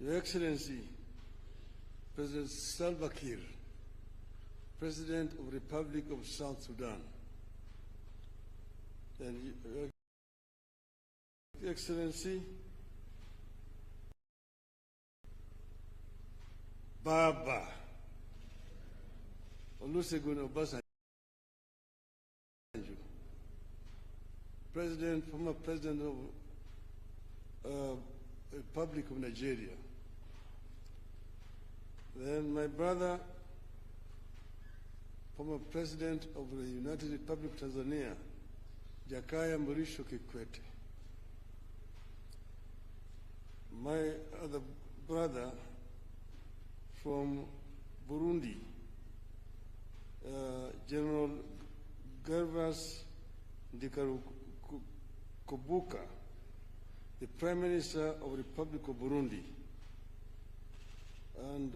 Your Excellency, President Salva Kiir, President of the Republic of South Sudan, and Your Excellency, Baba Olusegun Obasanjo, former President of the Republic of Nigeria. Then my brother, former President of the United Republic of Tanzania, Jakaya Mrisho Kikwete. My other brother from Burundi, General Gervas Ndikarukubuka, the Prime Minister of the Republic of Burundi, and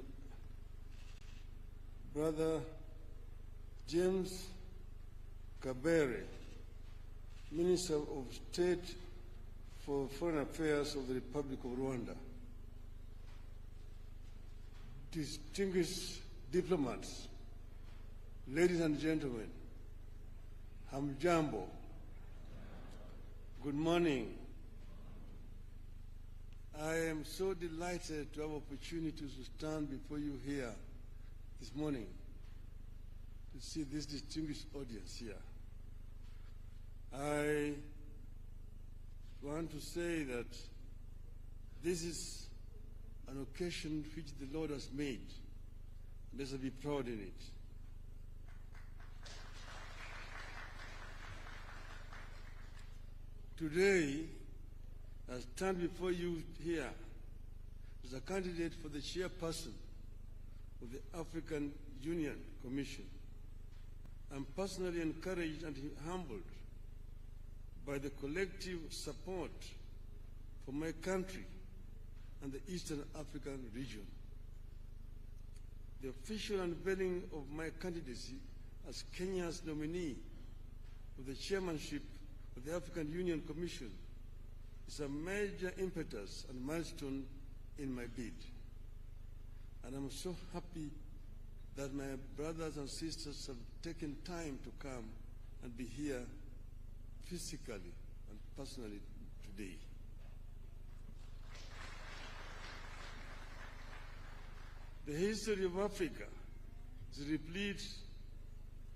Brother James Kabere, Minister of State for Foreign Affairs of the Republic of Rwanda. Distinguished diplomats, ladies and gentlemen, hamjambo, good morning. I am so delighted to have opportunity to stand before you here this morning to see this distinguished audience here. I want to say that this is an occasion which the Lord has made. Let's be proud in it. Today, I stand before you here as a candidate for the chairperson of the African Union Commission. I'm personally encouraged and humbled by the collective support for my country and the Eastern African region. The official unveiling of my candidacy as Kenya's nominee for the chairmanship of the African Union Commission is a major impetus and milestone in my bid. And I'm so happy that my brothers and sisters have taken time to come and be here physically and personally today. The history of Africa is replete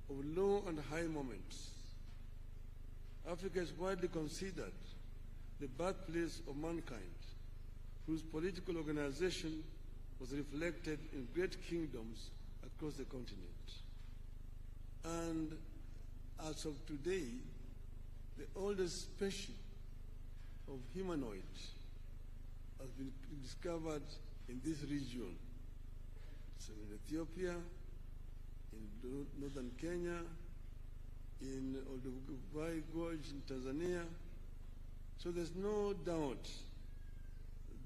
of low and high moments. Africa is widely considered the birthplace of mankind, whose political organization was reflected in great kingdoms across the continent. And as of today, the oldest species of humanoid has been discovered in this region. So in Ethiopia, in northern Kenya, in Olduvai Gorge in Tanzania. So there's no doubt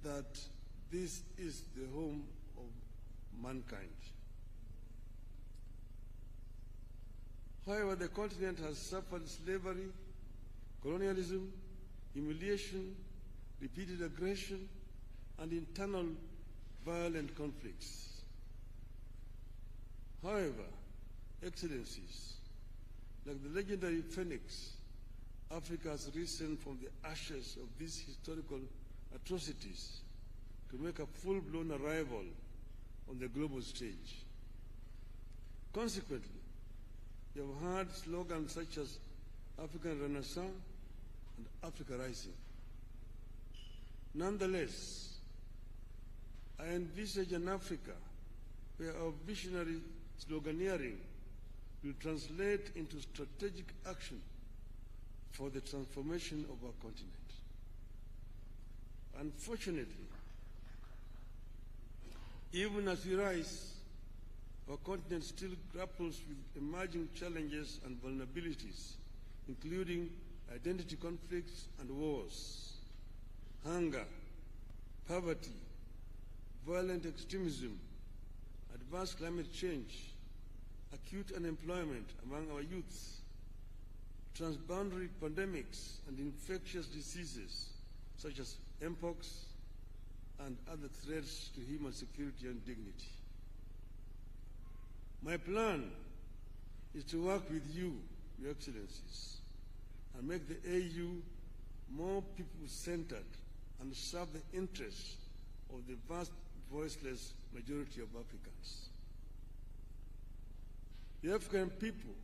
that this is the home of mankind. However, the continent has suffered slavery, colonialism, humiliation, repeated aggression, and internal violent conflicts. However, Excellencies, like the legendary Phoenix, Africa has risen from the ashes of these historical atrocities to make a full-blown arrival on the global stage. Consequently, you have heard slogans such as African Renaissance and Africa Rising. Nonetheless, I envisage an Africa where our visionary sloganeering will translate into strategic action for the transformation of our continent. Unfortunately, even as we rise, our continent still grapples with emerging challenges and vulnerabilities, including identity conflicts and wars, hunger, poverty, violent extremism, advanced climate change, acute unemployment among our youth, transboundary pandemics and infectious diseases such as Mpox, and other threats to human security and dignity. My plan is to work with you, Your Excellencies, and make the AU more people-centered and serve the interests of the vast voiceless majority of Africans. The African people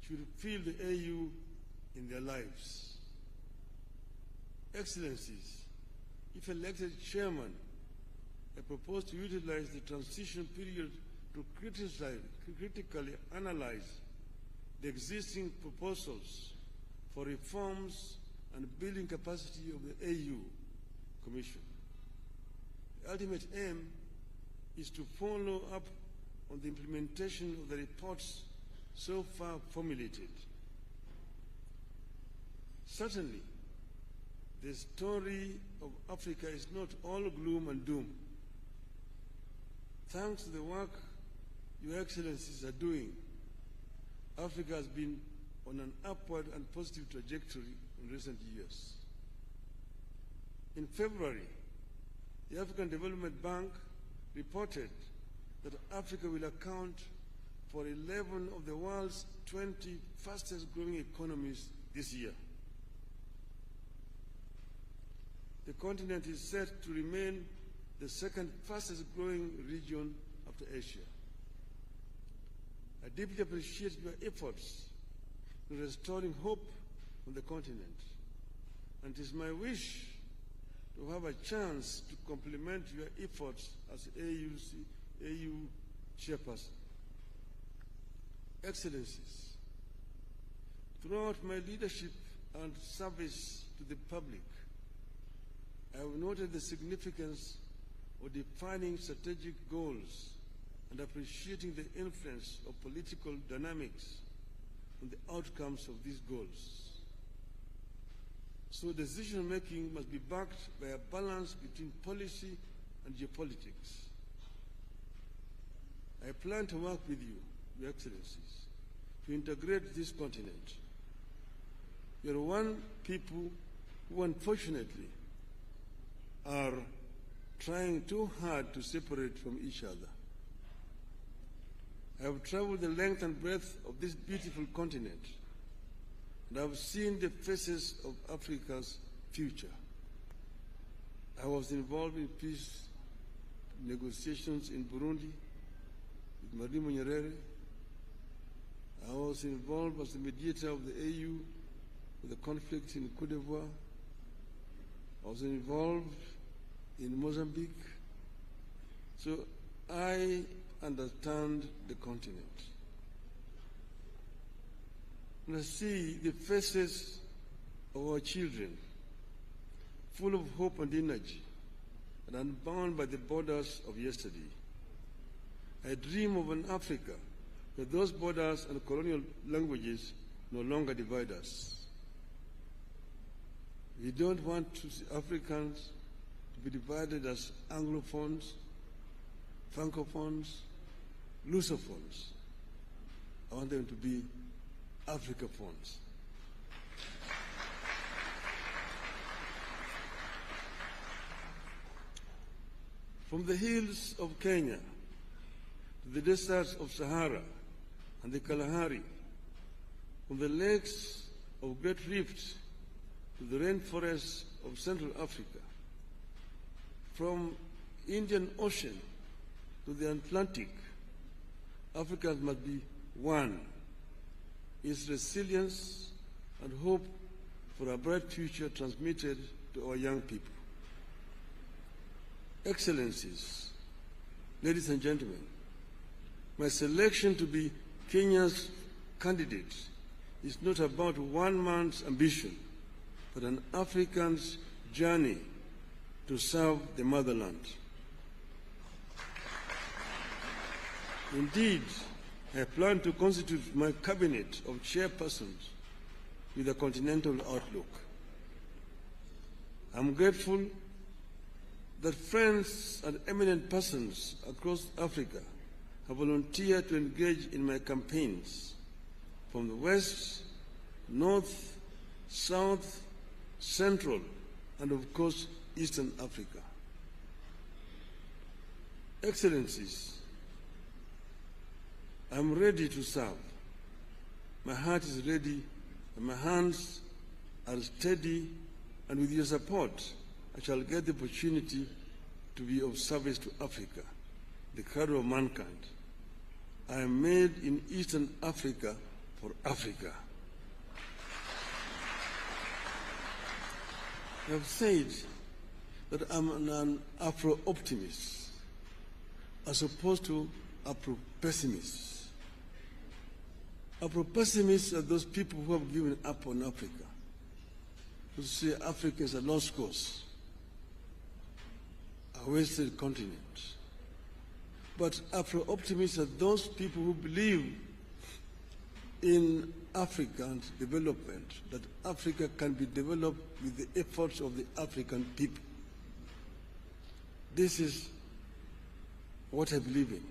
should feel the AU in their lives. Excellencies, if elected chairman, I propose to utilize the transition period to critically analyze the existing proposals for reforms and building capacity of the AU Commission. The ultimate aim is to follow up on the implementation of the reports so far formulated. Certainly, the story of Africa is not all gloom and doom. Thanks to the work Your Excellencies are doing, Africa has been on an upward and positive trajectory in recent years. In February, the African Development Bank reported that Africa will account for 11 of the world's 20 fastest growing economies this year. The continent is set to remain the second fastest growing region after Asia. I deeply appreciate your efforts in restoring hope on the continent, and it is my wish to have a chance to complement your efforts as AU Chairperson. Excellencies, throughout my leadership and service to the public, I have noted the significance of defining strategic goals and appreciating the influence of political dynamics on the outcomes of these goals. So decision-making must be backed by a balance between policy and geopolitics. I plan to work with you, Your Excellencies, to integrate this continent. You are one people who unfortunately are trying too hard to separate from each other. I have traveled the length and breadth of this beautiful continent, and I have seen the faces of Africa's future. I was involved in peace negotiations in Burundi with Marimu Nyerere. I was involved as the mediator of the AU with the conflict in Côte d'Ivoire. I was involved in Mozambique. So I understand the continent. And I see the faces of our children, full of hope and energy, and unbound by the borders of yesterday. I dream of an Africa where those borders and colonial languages no longer divide us. We don't want to see Africans to be divided as Anglophones, Francophones, Lusophones. I want them to be Africaphones. From the hills of Kenya to the deserts of Sahara and the Kalahari, from the lakes of Great Rift to the rainforests of Central Africa, from Indian Ocean to the Atlantic, Africans must be one. Its resilience and hope for a bright future transmitted to our young people. Excellencies, ladies and gentlemen, my selection to be Kenya's candidate is not about one man's ambition, but an African's journey to serve the motherland. Indeed, I plan to constitute my cabinet of chairpersons with a continental outlook. I'm grateful that friends and eminent persons across Africa have volunteered to engage in my campaigns from the West, North, South, Central, and of course, Eastern Africa. Excellencies, I'm ready to serve. My heart is ready, and my hands are steady, and with your support, I shall get the opportunity to be of service to Africa, the cradle of mankind. I am made in Eastern Africa for Africa. I have said that I'm an Afro-optimist as opposed to Afro-pessimist. Afro-pessimists are those people who have given up on Africa, who say Africa is a lost cause, a wasted continent. But Afro-optimists are those people who believe in African development, that Africa can be developed with the efforts of the African people. This is what I believe in.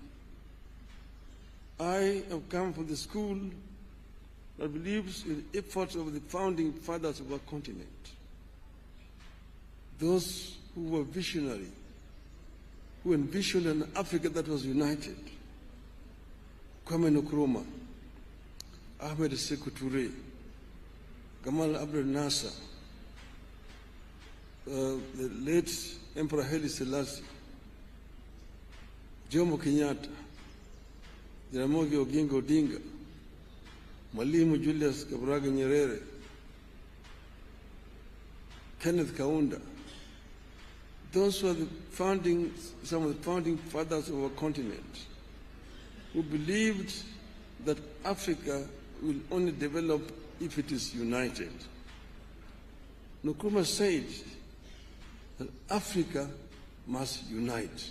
I have come from the school that believes in the efforts of the founding fathers of our continent, those who were visionary, who envisioned an Africa that was united. Kwame Nkrumah, Ahmed Sekou Touré, Gamal Abdel Nasser, the late Emperor Haile Selassie, Jomo Kenyatta, Jaramogi Oginga Odinga, Mwalimu Julius Kambarage Nyerere, Kenneth Kaunda. Those were some of the founding fathers of our continent, who believed that Africa will only develop if it is united. Nkrumah said that Africa must unite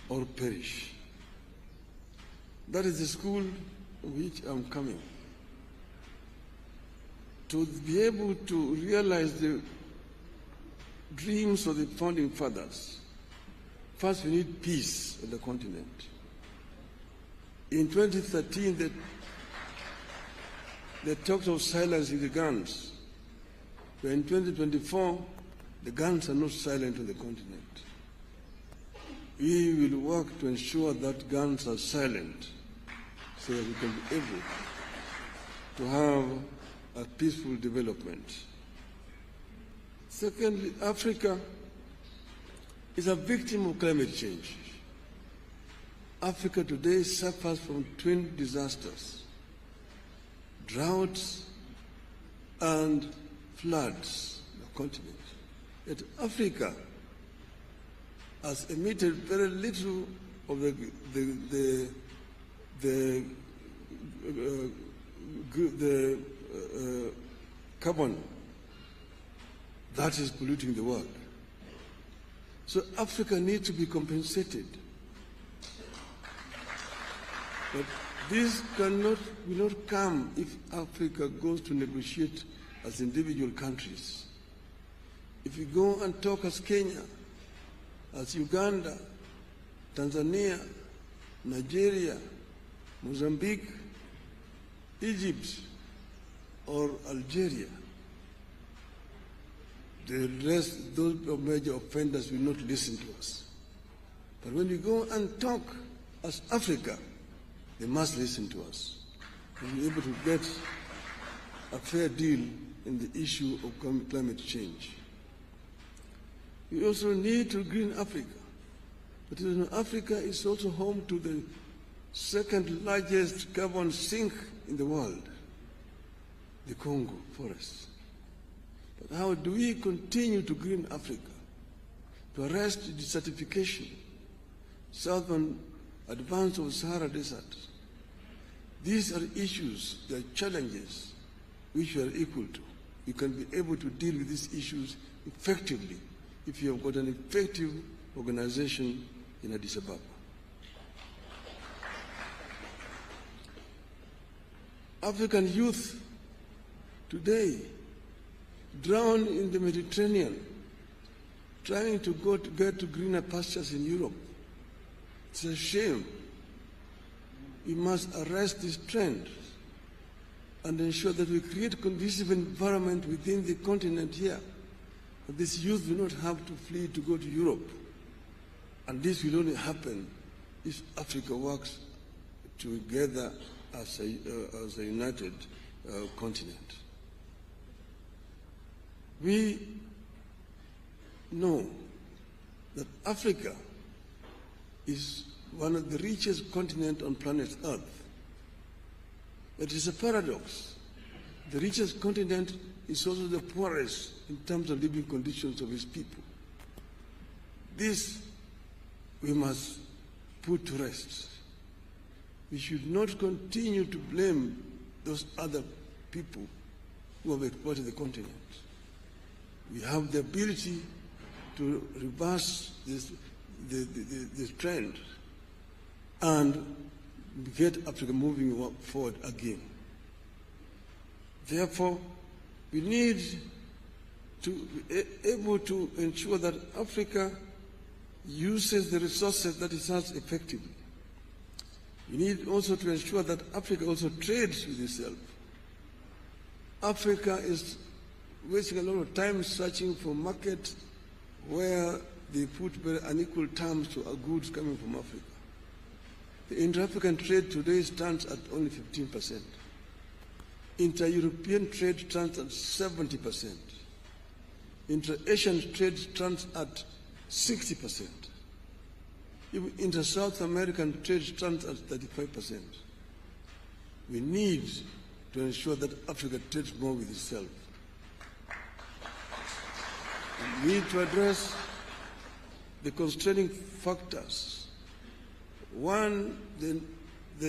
or perish. That is the school of which I'm coming. To be able to realize the dreams of the founding fathers, first we need peace on the continent. In 2013, they talked of silencing the guns. But in 2024, the guns are not silent on the continent. We will work to ensure that guns are silent so that we can be able to have a peaceful development. Secondly, Africa is a victim of climate change. Africa today suffers from twin disasters: droughts and floods on the continent. Yet Africa has emitted very little of the carbon that is polluting the world. So Africa needs to be compensated. But this will not come if Africa goes to negotiate as individual countries. If we go and talk as Kenya, as Uganda, Tanzania, Nigeria, Mozambique, Egypt, or Algeria, the rest, those major offenders will not listen to us. But when we go and talk as Africa, they must listen to us. We'll be able to get a fair deal in the issue of climate change. We also need to green Africa. But Africa is also home to the second largest carbon sink in the world, the Congo forest. But how do we continue to green Africa, to arrest desertification, southern advance of the Sahara Desert? These are issues, they are challenges which we are equal to. You can be able to deal with these issues effectively if you have got an effective organization in Addis Ababa. African youth today drown in the Mediterranean, trying to get to greener pastures in Europe. It's a shame. We must arrest this trend and ensure that we create a conducive environment within the continent here. That this youth do not have to flee to go to Europe And this will only happen if Africa works together as a united continent. We know that Africa is one of the richest continents on planet Earth. It is a paradox. The richest continent is also the poorest in terms of living conditions of its people. This we must put to rest. We should not continue to blame those other people who have exploited the continent. We have the ability to reverse this trend and get Africa moving forward again. Therefore, we need to be able to ensure that Africa uses the resources that it has effectively. We need also to ensure that Africa also trades with itself. Africa is wasting a lot of time searching for markets where they put very unequal terms to our goods coming from Africa. The inter-African trade today stands at only 15%. Inter-European trade stands at 70%. Inter-Asian trade stands at 60%. Even inter-South American trade stands at 35%. We need to ensure that Africa trades more with itself. We need to address the constraining factors. One, the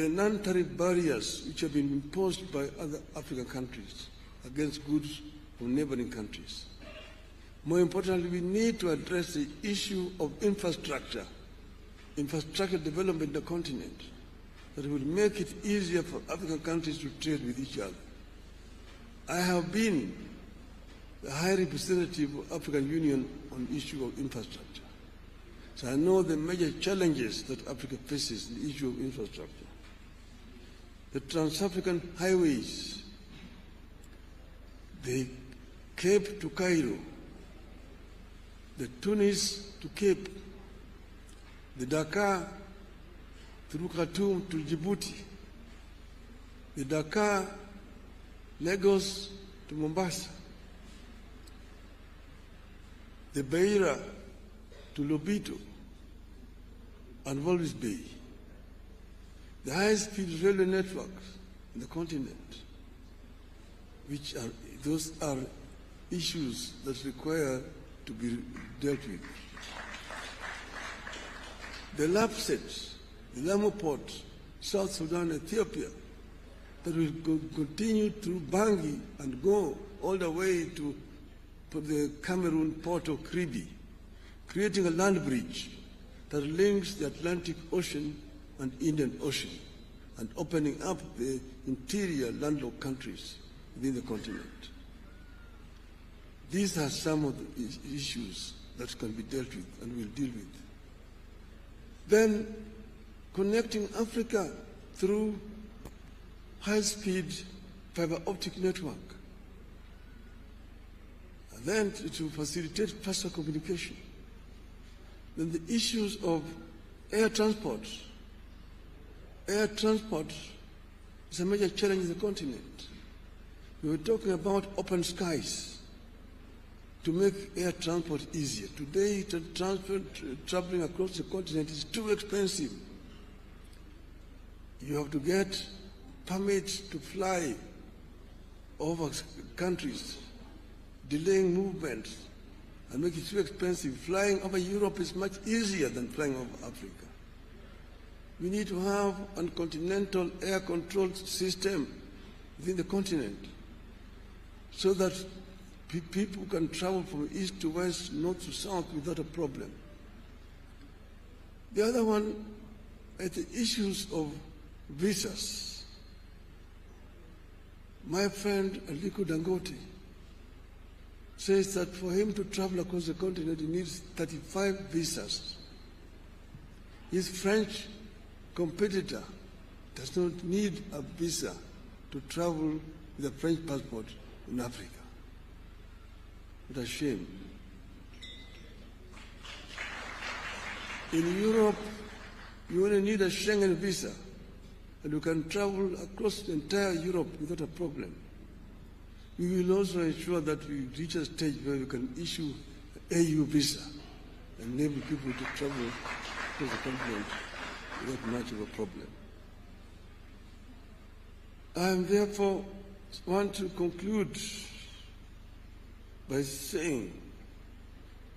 non-tariff barriers which have been imposed by other African countries against goods from neighboring countries. More importantly, we need to address the issue of infrastructure development in the continent that will make it easier for African countries to trade with each other. I have been the High Representative of the African Union on the issue of infrastructure. So I know the major challenges that Africa faces in the issue of infrastructure. The Trans-African highways, the Cape to Cairo, the Tunis to Cape, the Dakar through Khartoum to Djibouti, the Dakar, Lagos to Mombasa, the Beira to Lobito and Walvis Bay, the high-speed railway networks in the continent, those are issues that require to be dealt with. The LAPSET, the Lamu Port, South Sudan, Ethiopia, that will continue through Bangui and go all the way to the Cameroon port of Kribi, creating a land bridge that links the Atlantic Ocean and Indian Ocean and opening up the interior landlocked countries within the continent. These are some of the issues that can be dealt with and will deal with. Then connecting Africa through high-speed fiber optic network. And then to facilitate faster communication. Then the issues of air transport. Air transport is a major challenge in the continent. We were talking about open skies to make air transport easier. Today, traveling across the continent is too expensive. You have to get permits to fly over countries, delaying movements, and make it too expensive. Flying over Europe is much easier than flying over Africa. We need to have a continental air control system within the continent so that people can travel from east to west, north to south without a problem. The other one is the issues of visas. My friend Aliko Dangote says that for him to travel across the continent, he needs 35 visas. His French competitor does not need a visa to travel with a French passport in Africa. What a shame. In Europe, you only need a Schengen visa, and you can travel across the entire Europe without a problem. We will also ensure that we reach a stage where we can issue an AU visa and enable people to travel to the continent without much of a problem. I therefore want to conclude by saying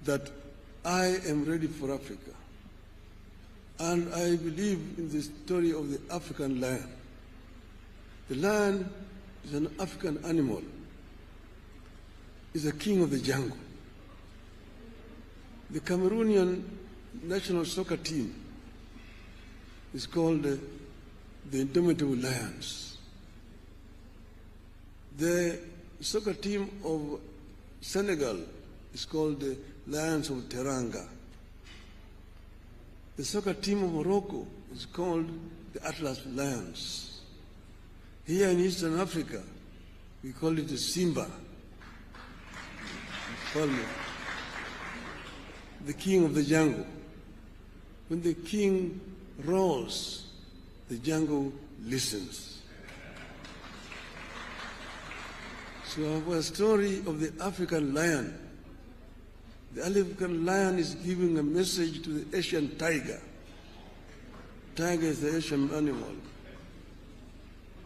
that I am ready for Africa, and I believe in the story of the African lion. The lion is an African animal. Is a king of the jungle. The Cameroonian national soccer team is called the Indomitable Lions. The soccer team of Senegal is called the Lions of Teranga. The soccer team of Morocco is called the Atlas Lions. Here in Eastern Africa, we call it the Simba. The king of the jungle. When the king roars, the jungle listens. So our story of the African lion. The African lion is giving a message to the Asian tiger. Tiger is the Asian animal.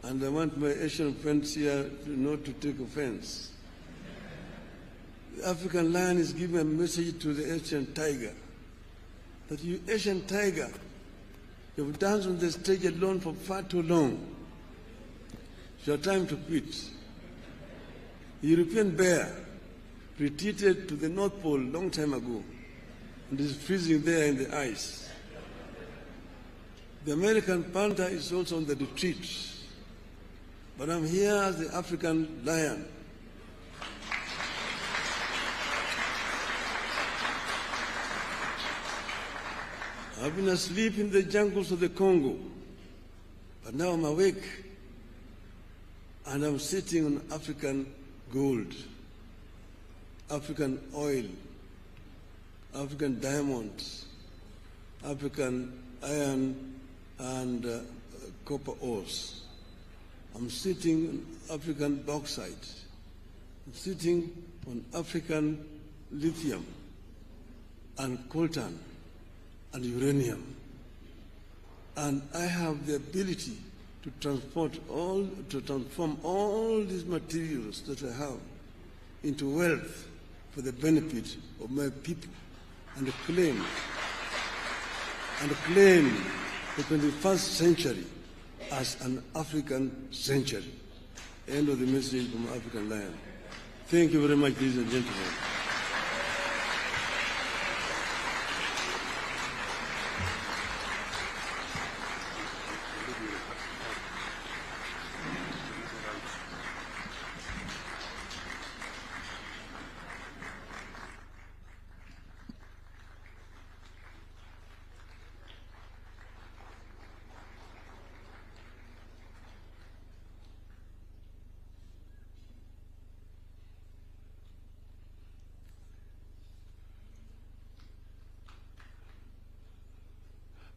And I want my Asian friends here not to take offense. The African lion is giving a message to the Asian tiger that you Asian tiger, you've danced on the stage alone for far too long. It's your time to quit. The European bear retreated to the North Pole a long time ago and is freezing there in the ice. The American panther is also on the retreat. But I'm here as the African lion. I've been asleep in the jungles of the Congo, but now I'm awake and I'm sitting on African gold, African oil, African diamonds, African iron and copper ores. I'm sitting on African bauxite. I'm sitting on African lithium and coltan and uranium. And I have the ability to transform all these materials that I have into wealth for the benefit of my people and claim the 21st century as an African century. End of the message from African Lion. Thank you very much, ladies and gentlemen.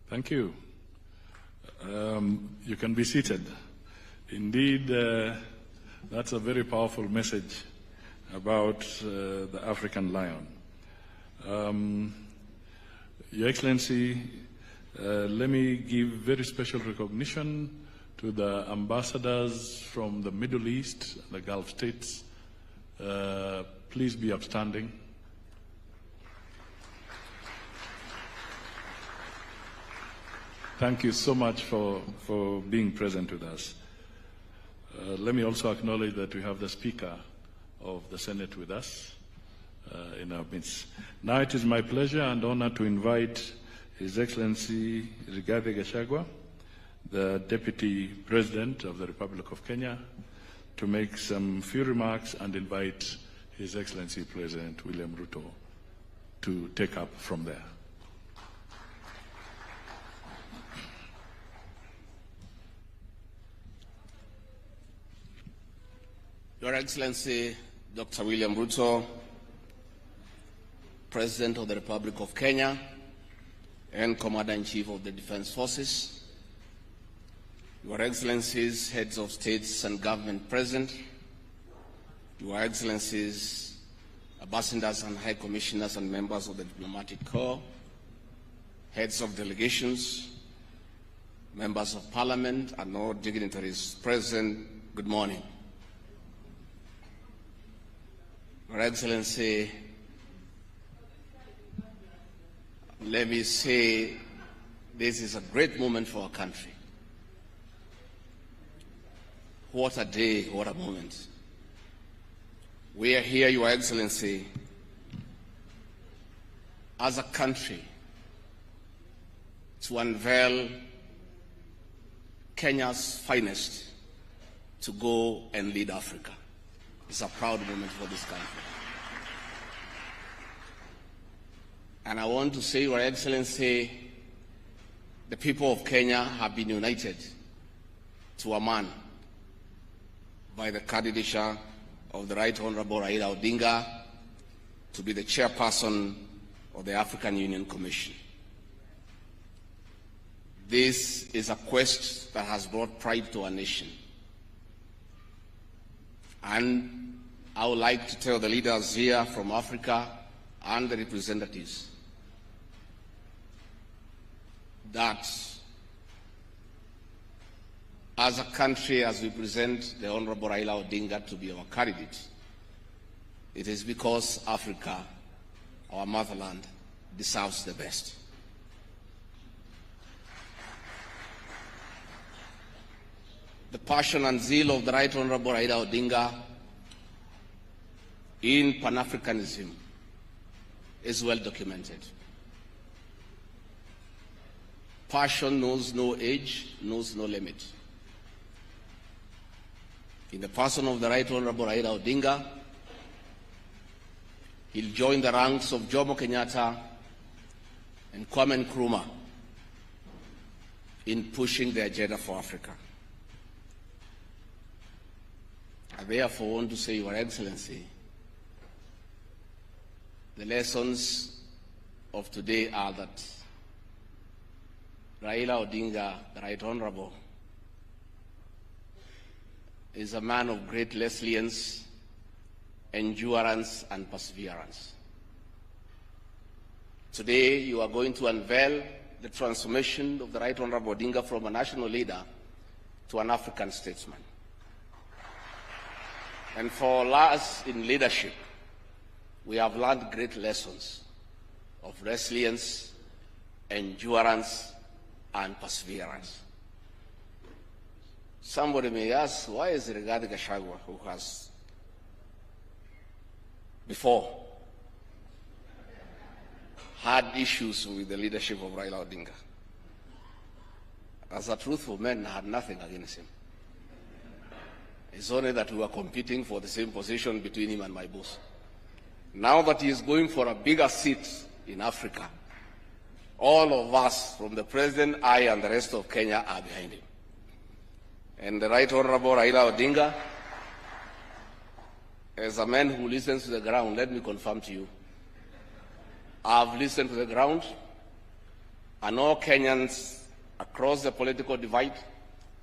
Thank you. You can be seated. Indeed, that's a very powerful message about the African lion. Your Excellency, let me give very special recognition to the ambassadors from the Middle East, the Gulf states. Please be upstanding. Thank you so much for being present with us. Let me also acknowledge that we have the Speaker of the Senate with us in our midst. Now it is my pleasure and honor to invite His Excellency Rigathi Gachagua, the Deputy President of the Republic of Kenya, to make some few remarks and invite His Excellency President William Ruto to take up from there. Your Excellency, Dr. William Ruto, President of the Republic of Kenya, and Commander-in-Chief of the Defense Forces, Your Excellencies, Heads of States and Government present, Your Excellencies, Ambassadors and High Commissioners and members of the Diplomatic Corps, Heads of Delegations, Members of Parliament, and all dignitaries present, good morning. Your Excellency, let me say this is a great moment for our country. What a day, what a moment. We are here, Your Excellency, as a country to unveil Kenya's finest to go and lead Africa. It's a proud moment for this country. And I want to say, Your Excellency, the people of Kenya have been united to a man by the candidature of the Right Honorable Raila Odinga to be the chairperson of the African Union Commission. This is a quest that has brought pride to our nation. And I would like to tell the leaders here from Africa and the representatives that as a country, as we present the Honorable Raila Odinga to be our candidate, it is because Africa, our motherland, deserves the best. The passion and zeal of the Right Honorable Raila Odinga in Pan-Africanism is well documented. Passion knows no age, knows no limit. In the person of the Right Honorable Raila Odinga, he'll join the ranks of Jomo Kenyatta and Kwame Nkrumah in pushing the agenda for Africa. I therefore want to say, Your Excellency, the lessons of today are that Raila Odinga, the Right Honorable, is a man of great resilience, endurance, and perseverance. Today, you are going to unveil the transformation of the Right Honorable Odinga from a national leader to an African statesman. And for us in leadership, we have learned great lessons of resilience, endurance, and perseverance. Somebody may ask, why is it Rigathi Gachagua, who has before had issues with the leadership of Raila Odinga? As a truthful man, I had nothing against him. It's only that we were competing for the same position between him and my boss. Now that he is going for a bigger seat in Africa, all of us, from the President, I, and the rest of Kenya, are behind him. And the Right Honorable Raila Odinga, as a man who listens to the ground, let me confirm to you, I've listened to the ground, and all Kenyans across the political divide,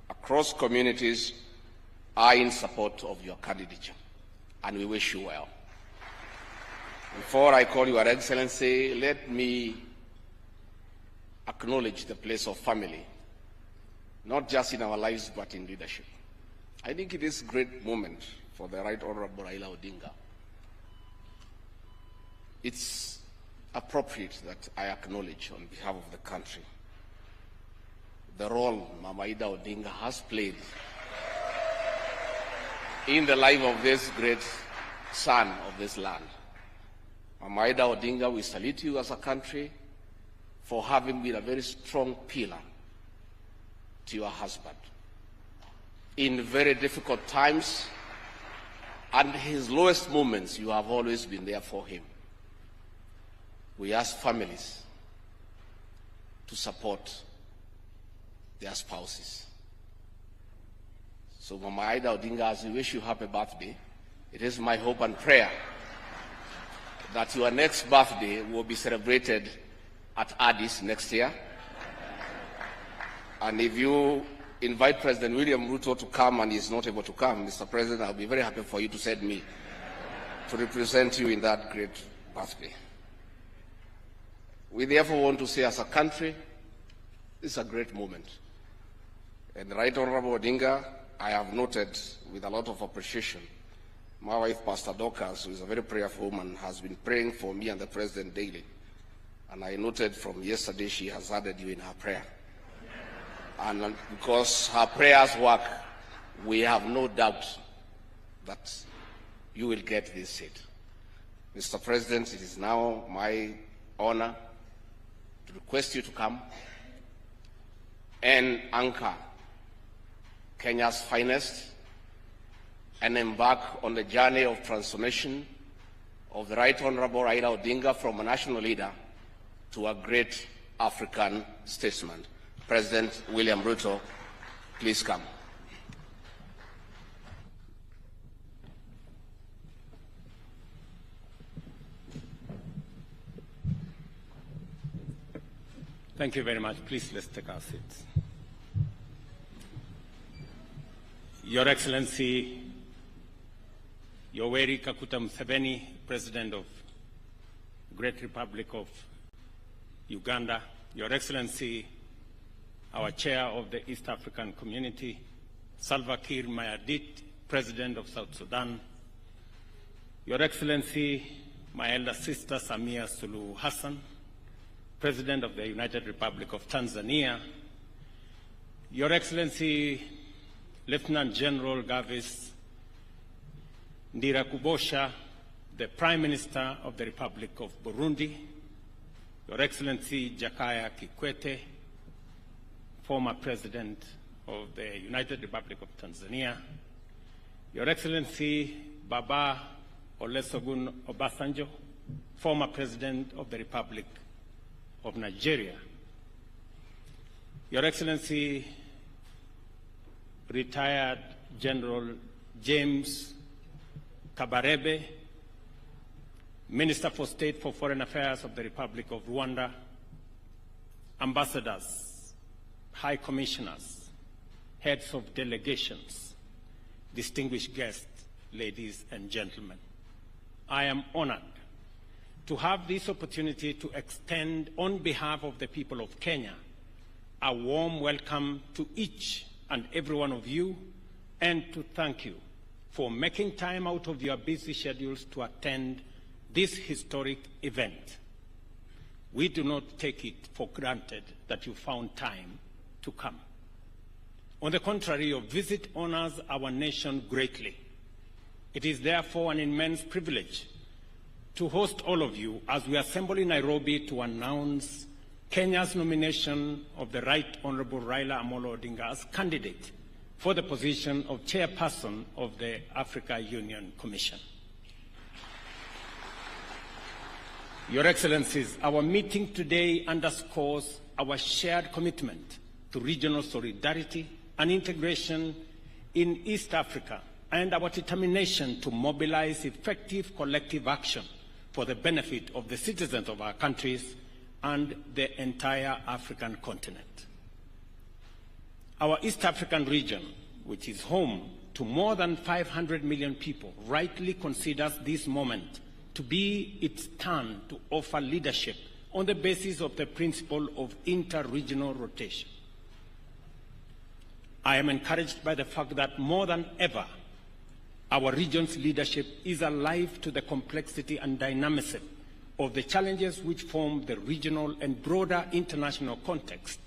across communities, are in support of your candidature, and we wish you well. Before I call Your Excellency, let me acknowledge the place of family, not just in our lives, but in leadership. I think it is a great moment for the Right Honorable Raila Odinga. It's appropriate that I acknowledge on behalf of the country the role Mama Ida Odinga has played in the life of this great son of this land. Mama Ida Odinga, we salute you as a country for having been a very strong pillar to your husband in very difficult times, and his lowest moments, you have always been there for him. We ask families to support their spouses. So Mama Ida Odinga, as we wish you happy birthday, it is my hope and prayer that your next birthday will be celebrated at Addis next year. And if you invite President William Ruto to come and he's not able to come, Mr. President, I'll be very happy for you to send me to represent you in that great birthday. We therefore want to say as a country, this is a great moment. And Right Honorable Odinga, I have noted with a lot of appreciation, my wife, Pastor Dorcas, who is a very prayerful woman, has been praying for me and the President daily. And I noted from yesterday she has added you in her prayer. And because her prayers work, we have no doubt that you will get this seat. Mr. President, it is now my honor to request you to come and anchor Kenya's finest and embark on the journey of transformation of the Right Honorable Raila Odinga from a national leader to a great African statesman. President William Ruto, please come. Thank you very much. Please, let's take our seats. Your Excellency, Yoweri Kaguta Museveni, President of the Great Republic of Uganda, Your Excellency, our Chair of the East African Community, Salva Kiir Mayardit, President of South Sudan, Your Excellency, my elder sister Samia Suluhu Hassan, President of the United Republic of Tanzania, Your Excellency, Lieutenant General Gavis Ndirakubosha, the Prime Minister of the Republic of Burundi, Your Excellency Jakaya Kikwete, former President of the United Republic of Tanzania, Your Excellency Baba Olusegun Obasanjo, former President of the Republic of Nigeria, Your Excellency retired General James Kabarebe, Minister for State for Foreign Affairs of the Republic of Rwanda, ambassadors, high commissioners, heads of delegations, distinguished guests, ladies and gentlemen. I am honored to have this opportunity to extend, on behalf of the people of Kenya, a warm welcome to each and every one of you, and to thank you for making time out of your busy schedules to attend this historic event. We do not take it for granted that you found time to come. On the contrary, your visit honors our nation greatly. It is therefore an immense privilege to host all of you as we assemble in Nairobi to announce Kenya's nomination of the Right Honorable Raila Amolo Odinga as candidate for the position of chairperson of the Africa Union Commission. Your Excellencies, our meeting today underscores our shared commitment to regional solidarity and integration in East Africa and our determination to mobilize effective collective action for the benefit of the citizens of our countries and the entire African continent. Our East African region, which is home to more than 500 million people, rightly considers this moment to be its turn to offer leadership on the basis of the principle of inter-regional rotation. I am encouraged by the fact that more than ever, our region's leadership is alive to the complexity and dynamism of the challenges which form the regional and broader international context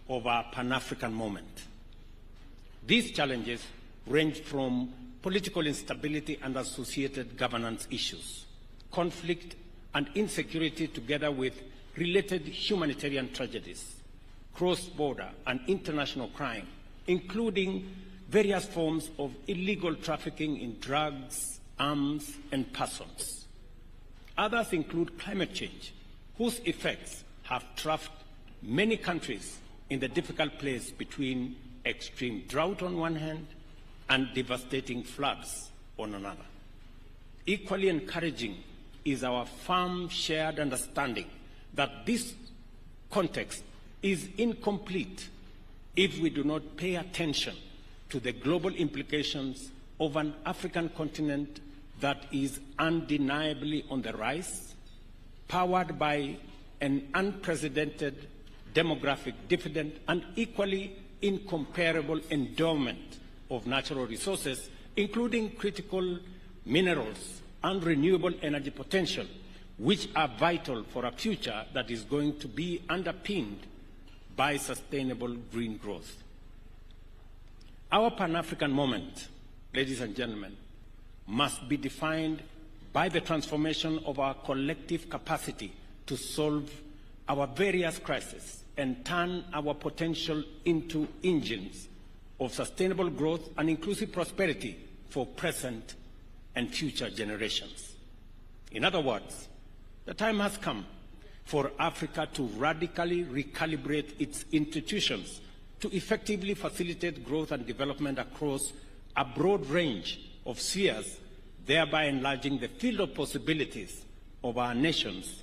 of our Pan-African moment. These challenges range from political instability and associated governance issues, conflict and insecurity together with related humanitarian tragedies, cross-border and international crime, including various forms of illegal trafficking in drugs, arms, and persons. Others include climate change, whose effects have trapped many countries in the difficult place between extreme drought on one hand and devastating floods on another. Equally encouraging is our firm shared understanding that this context is incomplete if we do not pay attention to the global implications of an African continent that is undeniably on the rise, powered by an unprecedented demographic dividend and equally incomparable endowment of natural resources, including critical minerals and renewable energy potential, which are vital for a future that is going to be underpinned by sustainable green growth. Our Pan-African moment, ladies and gentlemen, must be defined by the transformation of our collective capacity to solve our various crises and turn our potential into engines of sustainable growth and inclusive prosperity for present and future generations. In other words, the time has come for Africa to radically recalibrate its institutions to effectively facilitate growth and development across a broad range of spheres, thereby enlarging the field of possibilities of our nations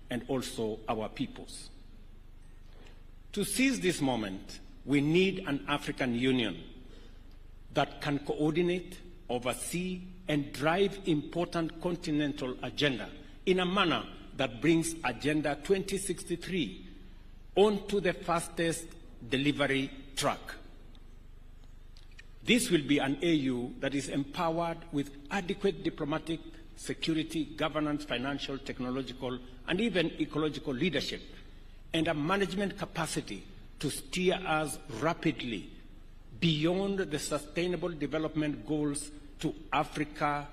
and also our peoples. To seize this moment, we need an African Union that can coordinate, oversee, and drive important continental agenda in a manner that brings Agenda 2063 onto the fastest delivery track. This will be an AU that is empowered with adequate diplomatic, security, governance, financial, technological, and even ecological leadership, and a management capacity to steer us rapidly beyond the sustainable development goals to Africa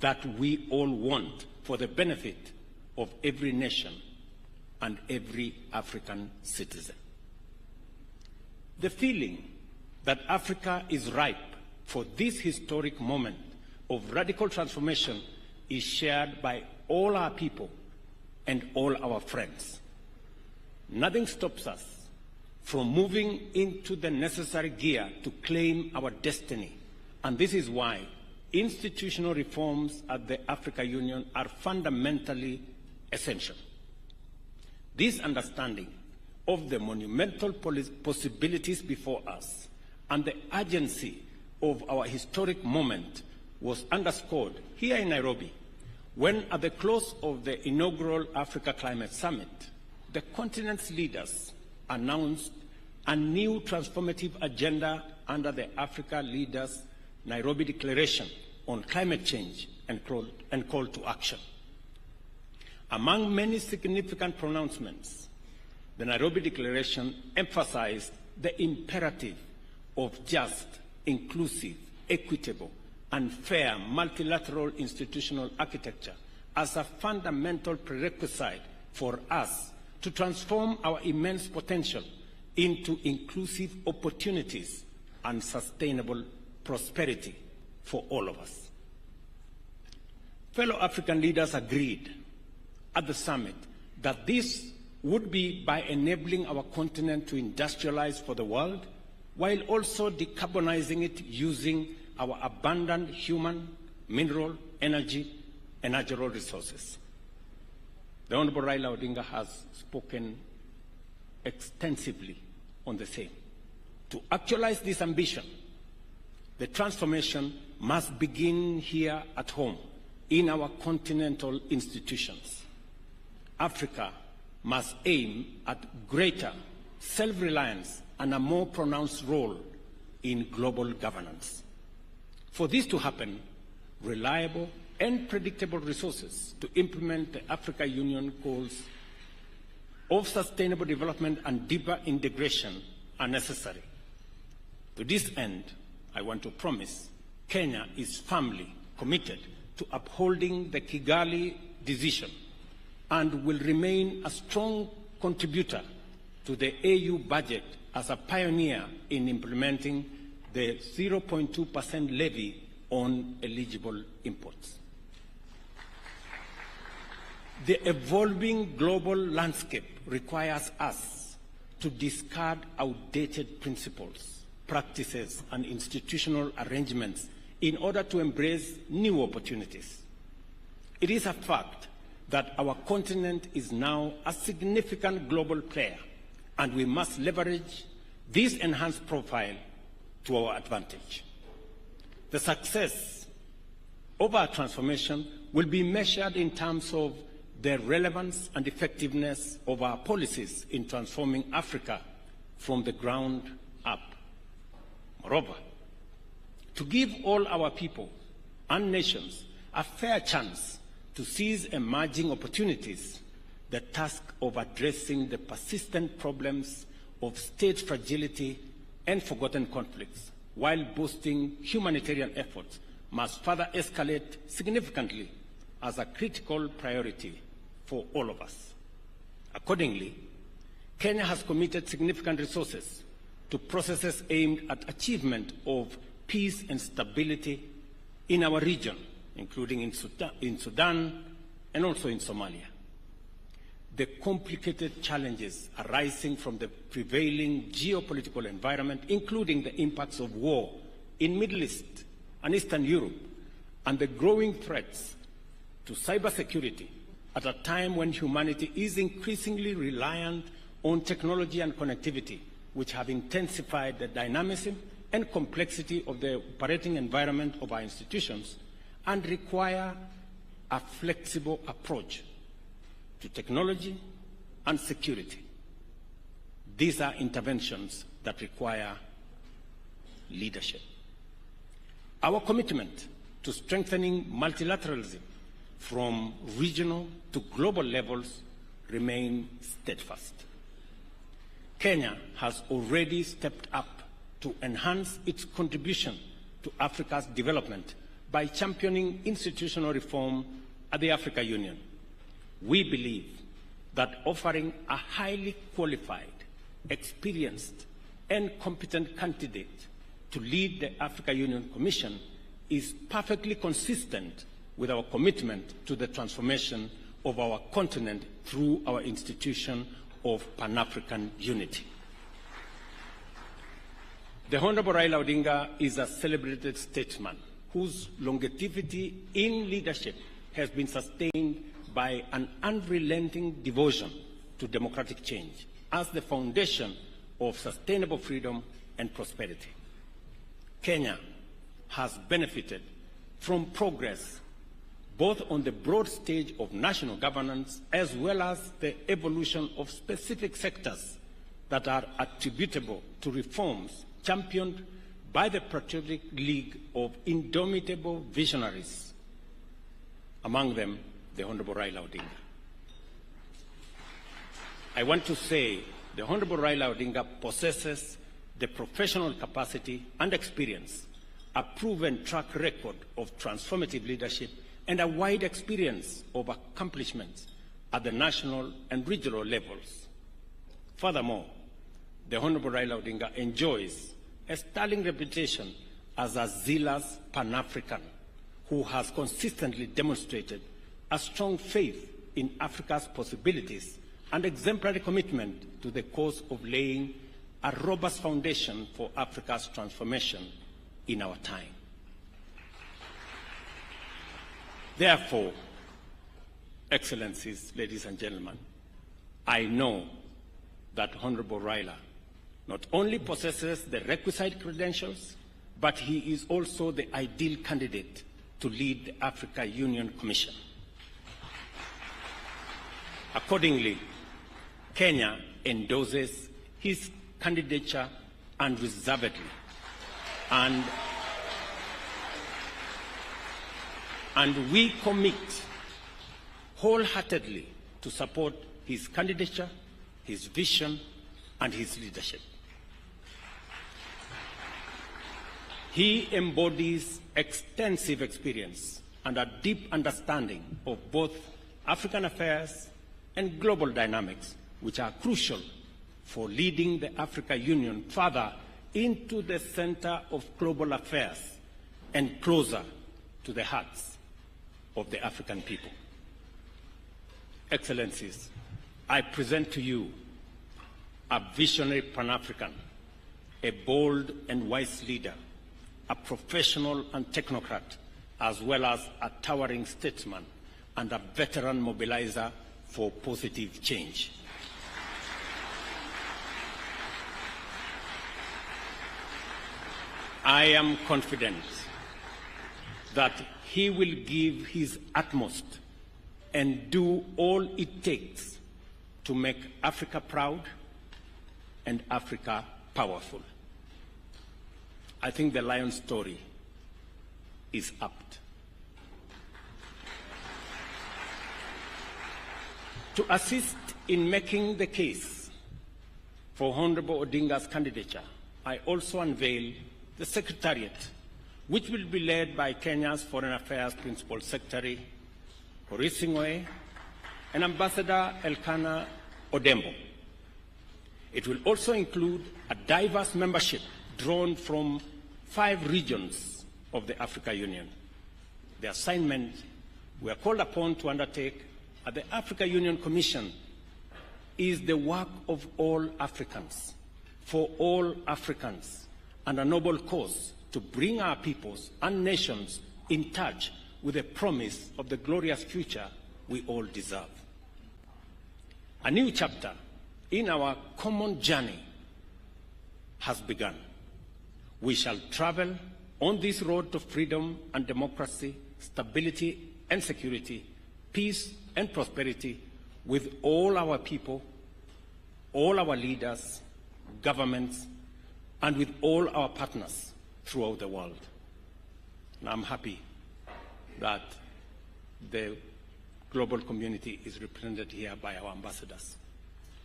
that we all want for the benefit of every nation and every African citizen. The feeling that Africa is ripe for this historic moment of radical transformation is shared by all our people and all our friends. Nothing stops us from moving into the necessary gear to claim our destiny, and this is why institutional reforms at the African Union are fundamentally essential. This understanding of the monumental possibilities before us and the urgency of our historic moment was underscored here in Nairobi when, at the close of the inaugural Africa Climate Summit, the continent's leaders announced a new transformative agenda under the Africa Leaders Nairobi Declaration on Climate Change and call to action. Among many significant pronouncements, the Nairobi Declaration emphasized the imperative of just, inclusive, equitable, and fair multilateral institutional architecture as a fundamental prerequisite for us to transform our immense potential into inclusive opportunities and sustainable prosperity for all of us. Fellow African leaders agreed at the summit that this would be by enabling our continent to industrialize for the world while also decarbonizing it using our abundant human, mineral, energy, and natural resources. The Honorable Raila Odinga has spoken extensively on the same. To actualize this ambition, the transformation must begin here at home, in our continental institutions. Africa must aim at greater self-reliance and a more pronounced role in global governance. For this to happen, reliable and predictable resources to implement the African Union goals of sustainable development and deeper integration are necessary. To this end, I want to promise Kenya is firmly committed to upholding the Kigali decision and will remain a strong contributor to the AU budget as a pioneer in implementing the 0.2% levy on eligible imports. The evolving global landscape requires us to discard outdated principles, practices, and institutional arrangements in order to embrace new opportunities. It is a fact that our continent is now a significant global player, and we must leverage this enhanced profile to our advantage. The success of our transformation will be measured in terms of the relevance and effectiveness of our policies in transforming Africa from the ground up. Moreover, to give all our people and nations a fair chance to seize emerging opportunities, the task of addressing the persistent problems of state fragility and forgotten conflicts while boosting humanitarian efforts must further escalate significantly as a critical priority for all of us. Accordingly, Kenya has committed significant resources to processes aimed at achievement of peace and stability in our region, including in Sudan and also in Somalia. The complicated challenges arising from the prevailing geopolitical environment, including the impacts of war in Middle East and Eastern Europe, and the growing threats to cybersecurity at a time when humanity is increasingly reliant on technology and connectivity, which have intensified the dynamism and complexity of the operating environment of our institutions and require a flexible approach to technology and security. These are interventions that require leadership. Our commitment to strengthening multilateralism from regional to global levels remain steadfast. Kenya has already stepped up to enhance its contribution to Africa's development by championing institutional reform at the Africa Union. We believe that offering a highly qualified, experienced, and competent candidate to lead the Africa Union Commission is perfectly consistent with our commitment to the transformation of our continent through our institution of Pan-African unity. The Honorable Raila Odinga is a celebrated statesman whose longevity in leadership has been sustained by an unrelenting devotion to democratic change as the foundation of sustainable freedom and prosperity. Kenya has benefited from progress both on the broad stage of national governance as well as the evolution of specific sectors that are attributable to reforms championed by the Patriotic League of indomitable visionaries, among them the Honorable Raila Odinga. I want to say the Honorable Raila Odinga possesses the professional capacity and experience, a proven track record of transformative leadership, and a wide experience of accomplishments at the national and regional levels. Furthermore, the Honorable Raila Odinga enjoys a sterling reputation as a zealous Pan-African who has consistently demonstrated a strong faith in Africa's possibilities and exemplary commitment to the cause of laying a robust foundation for Africa's transformation in our time. Therefore, Excellencies, ladies and gentlemen, I know that Honorable Raila not only possesses the requisite credentials, but he is also the ideal candidate to lead the Africa Union Commission. Accordingly, Kenya endorses his candidature unreservedly, and we commit wholeheartedly to support his candidature, his vision, and his leadership. He embodies extensive experience and a deep understanding of both African affairs and global dynamics, which are crucial for leading the Africa Union further into the center of global affairs and closer to the hearts of the African people. Excellencies, I present to you a visionary Pan-African, a bold and wise leader, a professional and technocrat, as well as a towering statesman and a veteran mobilizer for positive change. I am confident that he will give his utmost and do all it takes to make Africa proud and Africa powerful. I think the lion story is apt. To assist in making the case for Honorable Odinga's candidature, I also unveil the Secretariat, which will be led by Kenya's Foreign Affairs Principal Secretary, Horace Sing'oei, and Ambassador Elkanah Odembo. It will also include a diverse membership drawn from 5 regions of the Africa Union. The assignment we are called upon to undertake at the Africa Union Commission is the work of all Africans, for all Africans, and a noble cause to bring our peoples and nations in touch with the promise of the glorious future we all deserve. A new chapter in our common journey has begun. We shall travel on this road to freedom and democracy, stability and security, peace and prosperity with all our people, all our leaders, governments, and with all our partners throughout the world. And I'm happy that the global community is represented here by our ambassadors.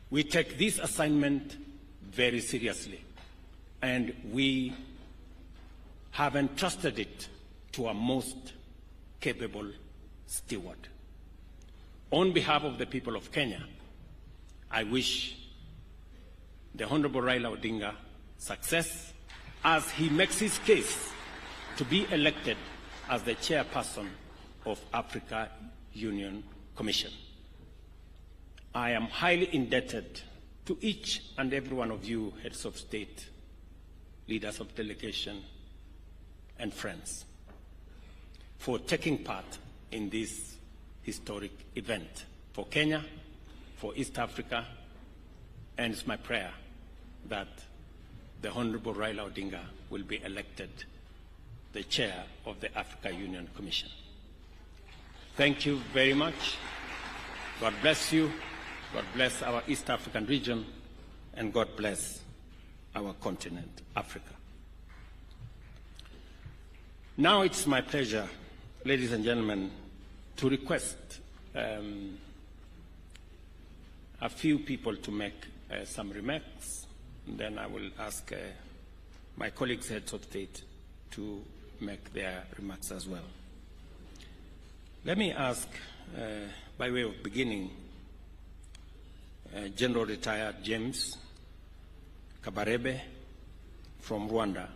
We take this assignment very seriously, and we have entrusted it to our most capable steward. On behalf of the people of Kenya, I wish the Honorable Raila Odinga success as he makes his case to be elected as the chairperson of Africa Union Commission. I am highly indebted to each and every one of you, heads of state, leaders of delegation, and friends, for taking part in this historic event for Kenya, for East Africa, and it's my prayer that the Honorable Raila Odinga will be elected the chair of the Africa Union Commission. Thank you very much. God bless you. God bless our East African region, and God bless our continent, Africa. Now it's my pleasure, ladies and gentlemen, to request a few people to make some remarks. And then I will ask my colleagues, heads of state, to make their remarks as well. Let me ask, by way of beginning, General Retired James Kabarebe from Rwanda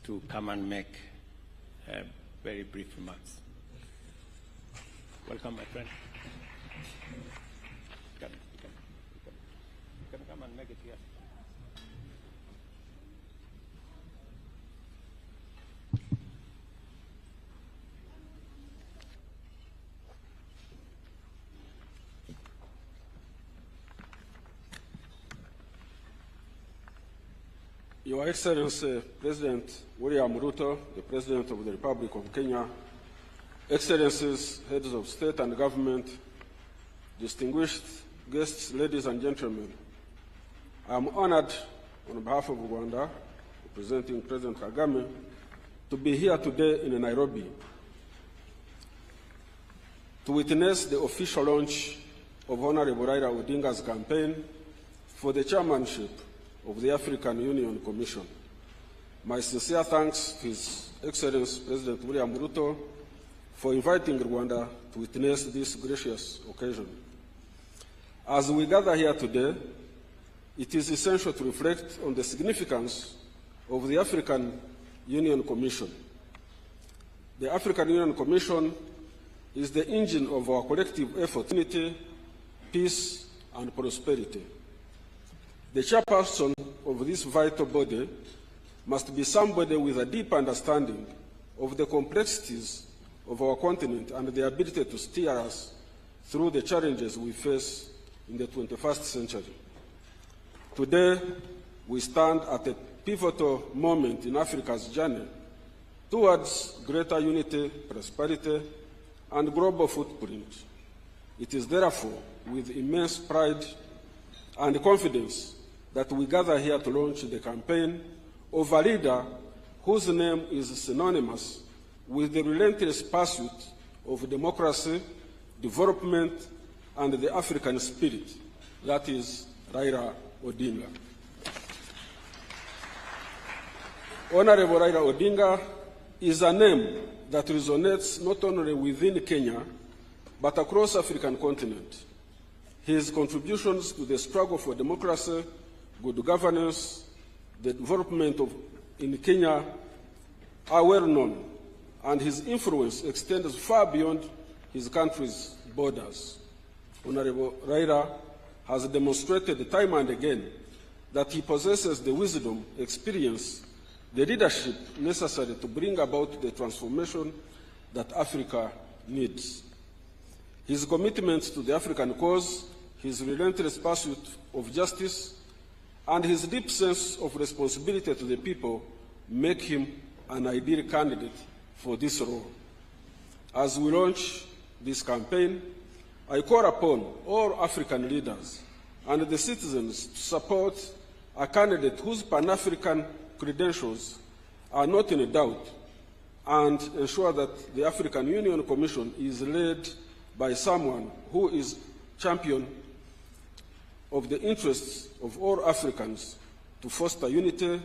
to come and make very brief remarks. Welcome, my friend. You can come and make it here. Your Excellency President William Ruto, the President of the Republic of Kenya, Excellencies, Heads of State and Government, distinguished guests, ladies and gentlemen, I am honored on behalf of Rwanda, representing President Kagame, to be here today in Nairobi to witness the official launch of Honorable Raila Odinga's campaign for the chairmanship of the African Union Commission. My sincere thanks to His Excellency President William Ruto for inviting Rwanda to witness this gracious occasion. As we gather here today, it is essential to reflect on the significance of the African Union Commission. The African Union Commission is the engine of our collective effort, unity, peace, and prosperity. The chairperson of this vital body must be somebody with a deep understanding of the complexities of our continent and the ability to steer us through the challenges we face in the 21st century. Today, we stand at a pivotal moment in Africa's journey towards greater unity, prosperity, and global footprint. It is therefore with immense pride and confidence that we gather here to launch the campaign of a leader whose name is synonymous with the relentless pursuit of democracy, development, and the African spirit, that is Raila Odinga. Honorable Raila Odinga is a name that resonates not only within Kenya, but across the African continent. His contributions to the struggle for democracy, good governance, the development in Kenya are well known, and his influence extends far beyond his country's borders. Honorable Raila has demonstrated time and again that he possesses the wisdom, experience, the leadership necessary to bring about the transformation that Africa needs. His commitment to the African cause, his relentless pursuit of justice, and his deep sense of responsibility to the people make him an ideal candidate for this role. As we launch this campaign, I call upon all African leaders and the citizens to support a candidate whose Pan-African credentials are not in doubt, and ensure that the African Union Commission is led by someone who is champion of the interests of all Africans to foster unity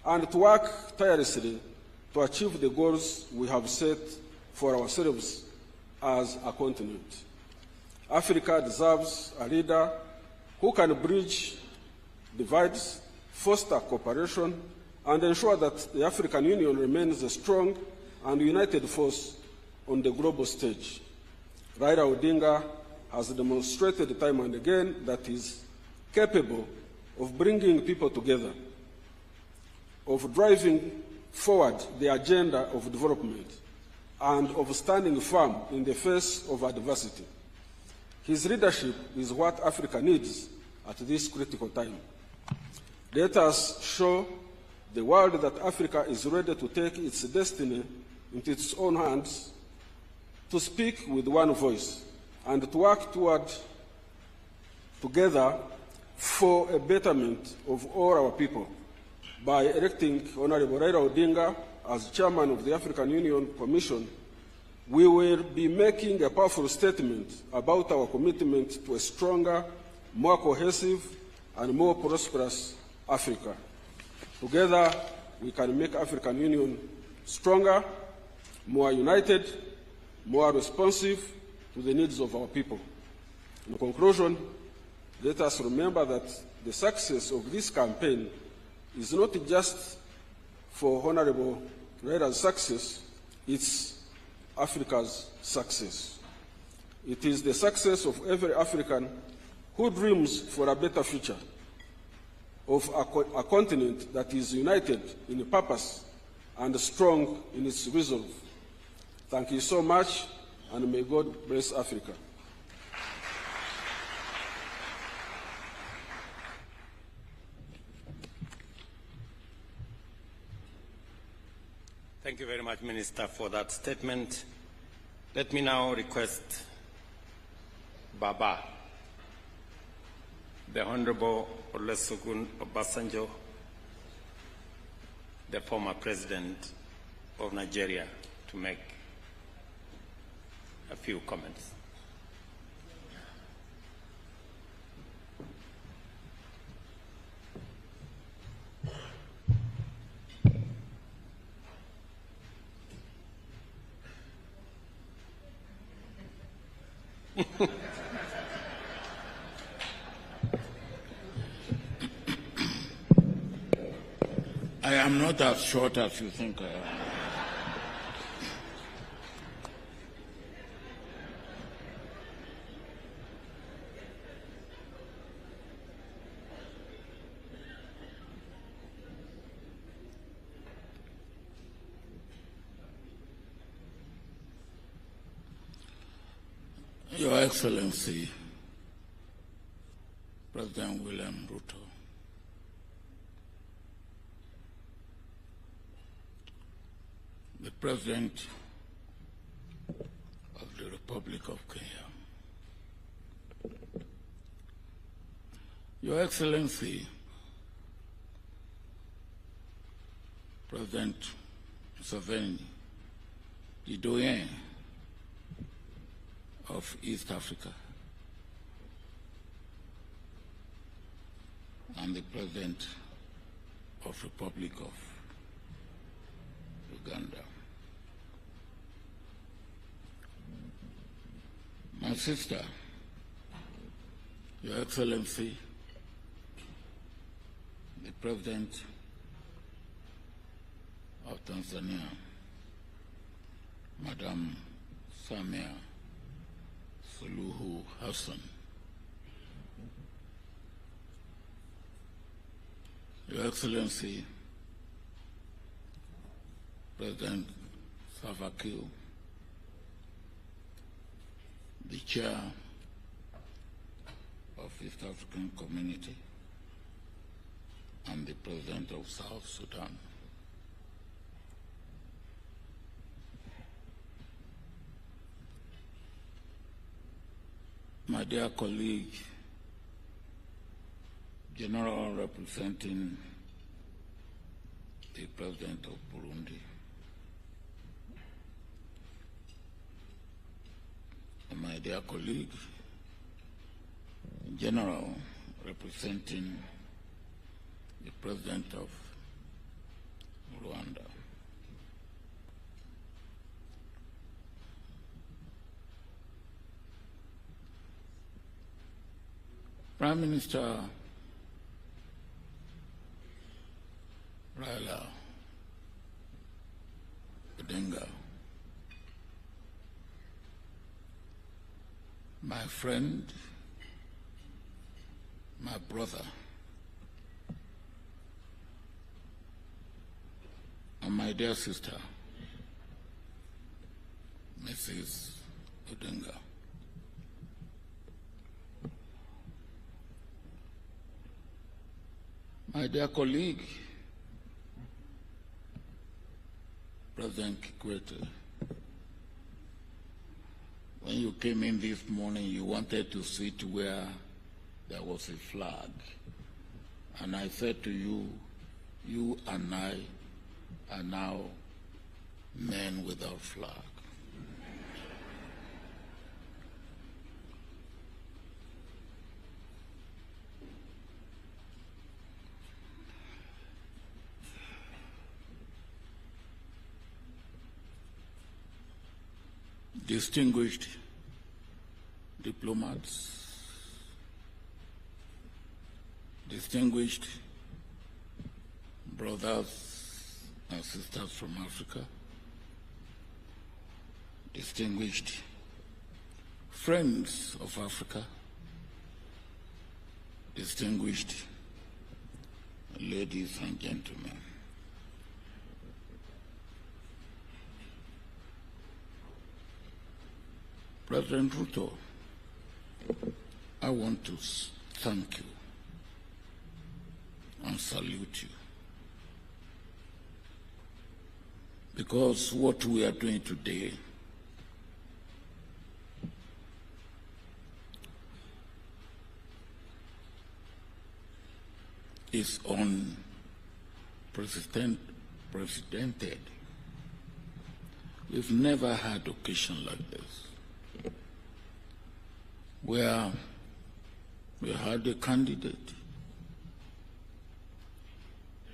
and to work tirelessly to achieve the goals we have set for ourselves as a continent. Africa deserves a leader who can bridge divides, foster cooperation, and ensure that the African Union remains a strong and united force on the global stage. Raila Odinga has demonstrated time and again that he is capable of bringing people together, of driving forward the agenda of development, and of standing firm in the face of adversity. His leadership is what Africa needs at this critical time. Let us show the world that Africa is ready to take its destiny into its own hands, to speak with one voice, and to work together for a betterment of all our people. By electing Honorable Raila Odinga as chairman of the African Union Commission, we will be making a powerful statement about our commitment to a stronger, more cohesive, and more prosperous Africa. Together, we can make African Union stronger, more united, more responsive to the needs of our people. In conclusion, let us remember that the success of this campaign is not just for Honorable Raila's success, it's Africa's success. It is the success of every African who dreams for a better future, of a continent that is united in purpose and strong in its resolve. Thank you so much, and may God bless Africa. Thank you very much, Minister, for that statement. Let me now request Baba, the Honorable Olusegun Obasanjo, the former President of Nigeria, to make a few comments. I am not as short as you think I am. Your Excellency, President William Ruto, the President of the Republic of Kenya, Your Excellency, President Museveni, the doyen of East Africa, and the President of Republic of Uganda. My sister, Your Excellency, the President of Tanzania, Madam Samia Suluhu Hassan, Your Excellency, President Salva Kiir, the Chair of East African Community, and the President of South Sudan. My dear colleague, General representing the President of Burundi, and my dear colleague, General representing the President of Rwanda, Prime Minister Raila Odinga, my friend, my brother, and my dear sister, Mrs. Odinga. My dear colleague, President Kikwete, when you came in this morning, you wanted to sit where there was a flag. And I said to you, you and I are now men without flag. Distinguished diplomats, distinguished brothers and sisters from Africa, distinguished friends of Africa, distinguished ladies and gentlemen. President Ruto, I want to thank you and salute you, because what we are doing today is unprecedented. We've never had occasion like this, where we had a candidate,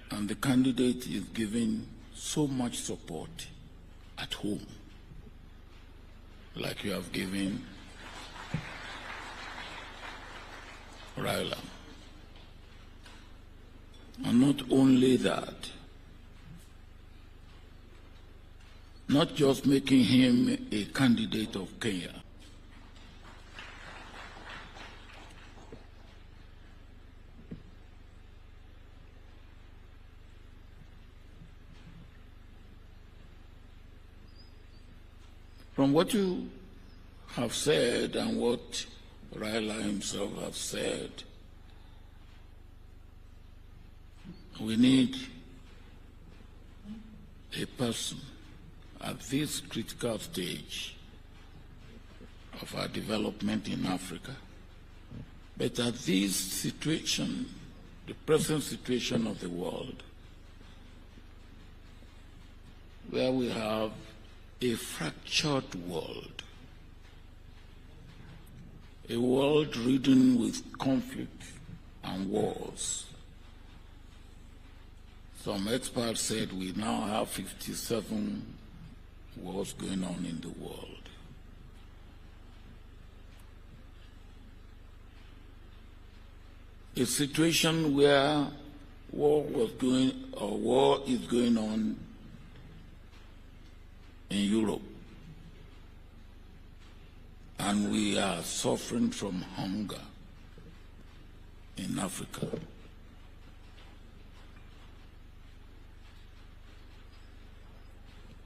and the candidate is giving so much support at home, like you have given Raila. And not only that, not just making him a candidate of Kenya, from what you have said and what Raila himself has said, we need a person at this critical stage of our development in Africa. But at this situation, the present situation of the world, where we have a fractured world, a world ridden with conflict and wars. Some experts said we now have 57 wars going on in the world. A situation where war is going on in Europe, and we are suffering from hunger in Africa.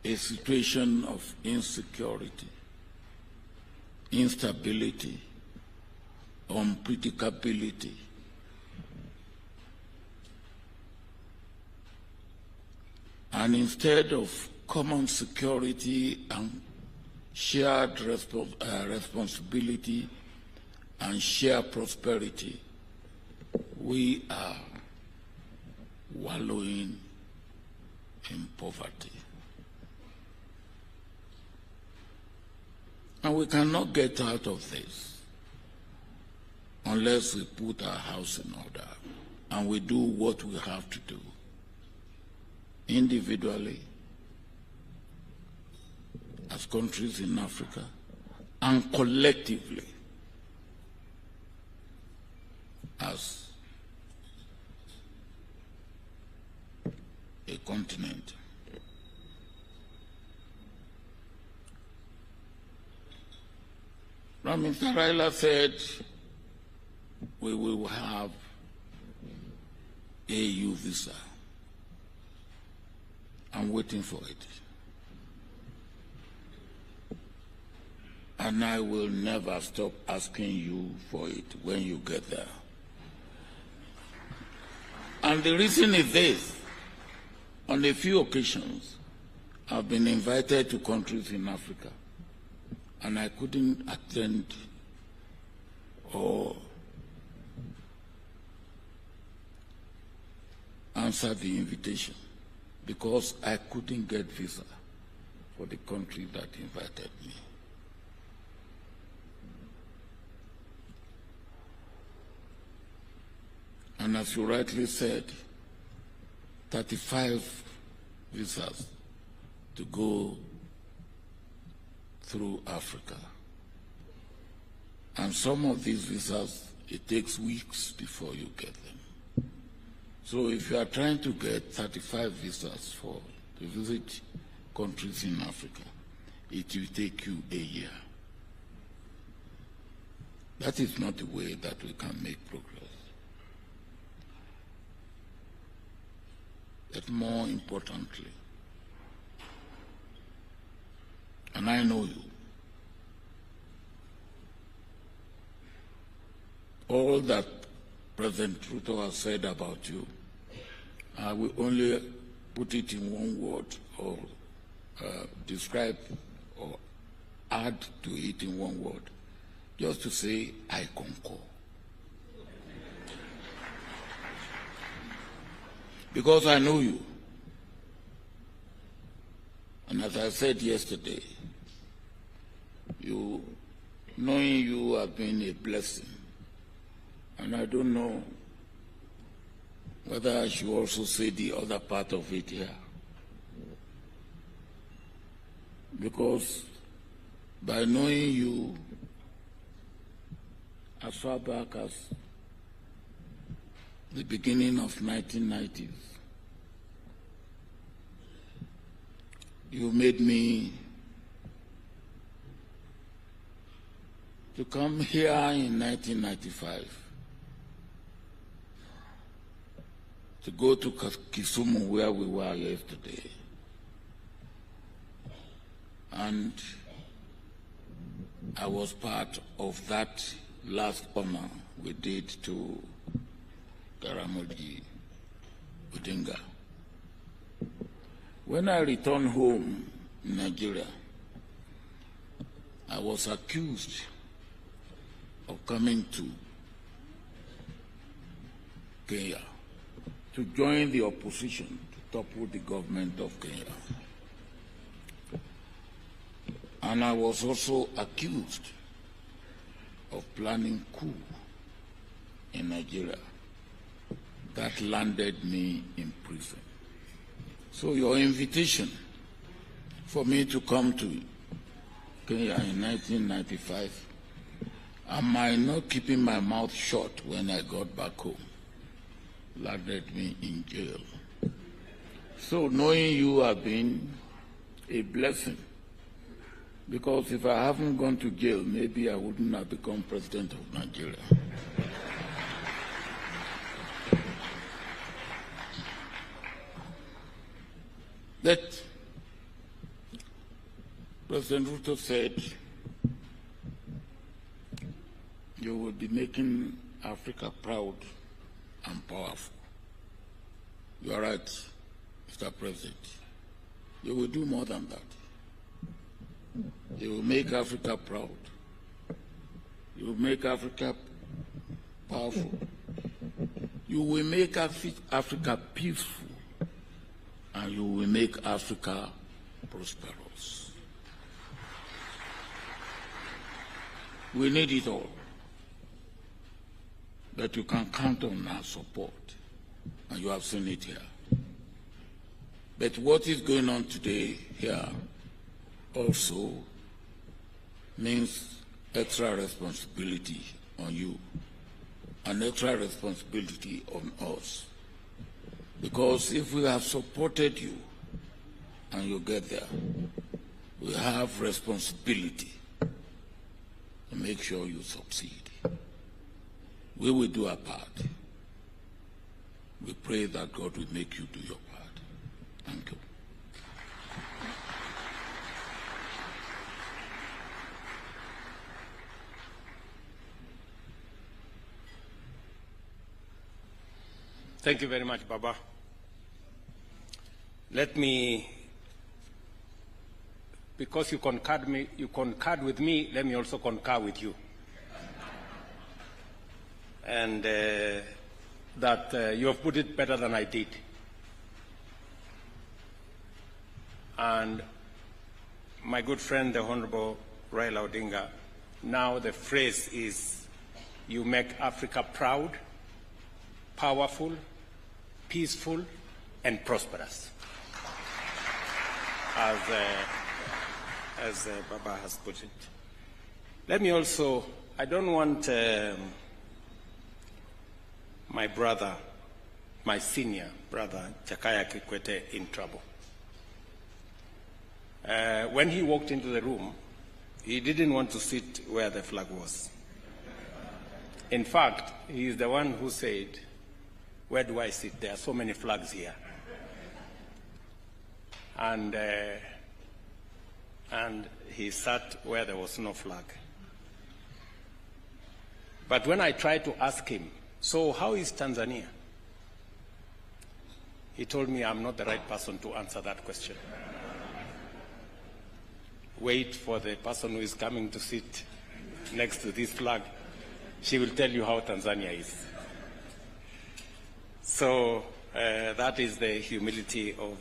A situation of insecurity, instability, unpredictability. And instead of common security and shared responsibility and shared prosperity, we are wallowing in poverty. And we cannot get out of this unless we put our house in order and we do what we have to do individually, as countries in Africa, and collectively as a continent. Mr. Raila said we will have AU visa. I'm waiting for it. And I will never stop asking you for it when you get there. And the reason is this. On a few occasions, I've been invited to countries in Africa, and I couldn't attend or answer the invitation because I couldn't get visa for the country that invited me. And as you rightly said, 35 visas to go through Africa. And some of these visas, it takes weeks before you get them. So if you are trying to get 35 visas to visit countries in Africa, it will take you a year. That is not the way that we can make progress. But more importantly, and I know you, all that President Ruto has said about you, I will only put it in one word or describe or add to it in one word, just to say, I concur. Because I know you. And as I said yesterday, knowing you has been a blessing. And I don't know whether I should also say the other part of it here. Because by knowing you as far back as the beginning of 1990s, you made me to come here in 1995 to go to Kisumu where we were yesterday and I was part of that last honor we did to H.E Odinga. When I returned home in Nigeria, I was accused of coming to Kenya to join the opposition to topple the government of Kenya. And I was also accused of planning coup in Nigeria that landed me in prison. So your invitation for me to come to Kenya in 1995, am I not keeping my mouth shut when I got back home, landed me in jail. So knowing you have been a blessing, because if I haven't gone to jail, maybe I wouldn't have become president of Nigeria. That President Ruto said you will be making Africa proud and powerful. You are right, Mr. President. You will do more than that. You will make Africa proud. You will make Africa powerful. You will make Africa peaceful. And you will make Africa prosperous. We need it all. But you can count on our support. And you have seen it here. But what is going on today here also means extra responsibility on you and extra responsibility on us. Because if we have supported you and you get there, we have responsibility to make sure you succeed. We will do our part. We pray that God will make you do your part. Thank you. Thank you very much, Baba. Let me, because you concurred with me, let me also concur with you. And that you have put it better than I did. And my good friend, the Honorable Raila Odinga, now the phrase is, you make Africa proud, powerful, peaceful, and prosperous, as Baba has put it. Let me also, I don't want my brother, my senior brother, Jakaya Kikwete, in trouble. When he walked into the room, he didn't want to sit where the flag was. In fact, he is the one who said, where do I sit? There are so many flags here. And he sat where there was no flag. But when I tried to ask him, so how is Tanzania? He told me I'm not the right person to answer that question. Wait for the person who is coming to sit next to this flag. She will tell you how Tanzania is. So that is the humility of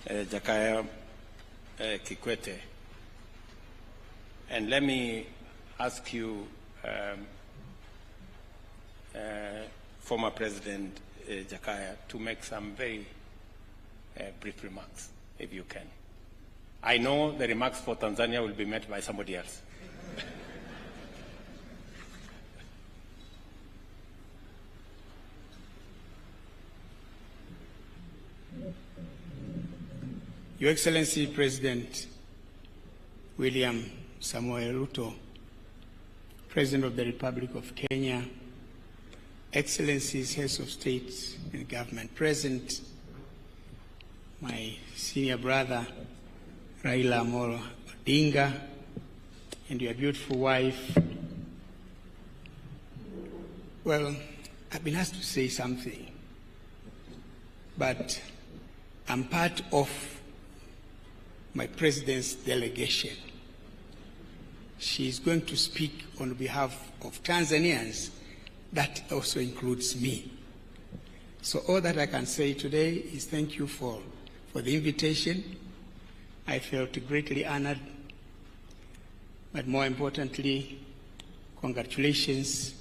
Jakaya Kikwete. And let me ask you, former President Jakaya, to make some very brief remarks, if you can. I know the remarks for Tanzania will be met by somebody else. Your Excellency President William Samoei Ruto, President of the Republic of Kenya, Excellencies, Heads of State and Government present, my senior brother Raila Odinga, and your beautiful wife. Well, I've been asked to say something, but I'm part of my president's delegation. She's going to speak on behalf of Tanzanians. That also includes me. So all that I can say today is thank you for the invitation. I felt greatly honored, but more importantly, congratulations,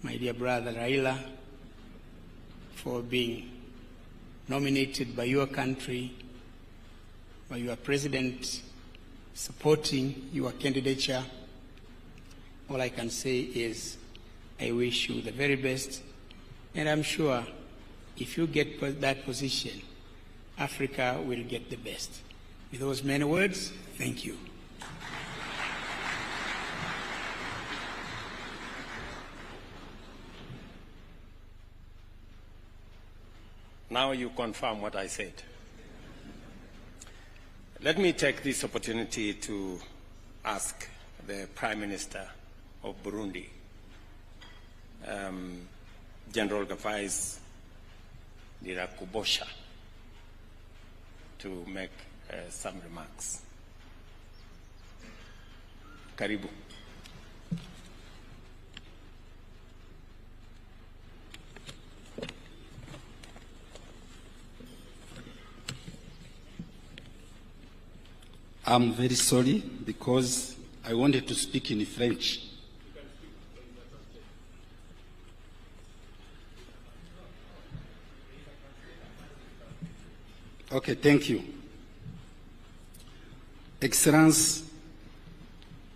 my dear brother Raila, for being nominated by your country, by your president supporting your candidature. All I can say is I wish you the very best, and I'm sure if you get that position, Africa will get the best. With those many words, thank you. Now you confirm what I said. Let me take this opportunity to ask the Prime Minister of Burundi, General Gavais Ndirakubosha, to make some remarks. Karibu. I'm very sorry because I wanted to speak in French. Okay, thank you. Excellence,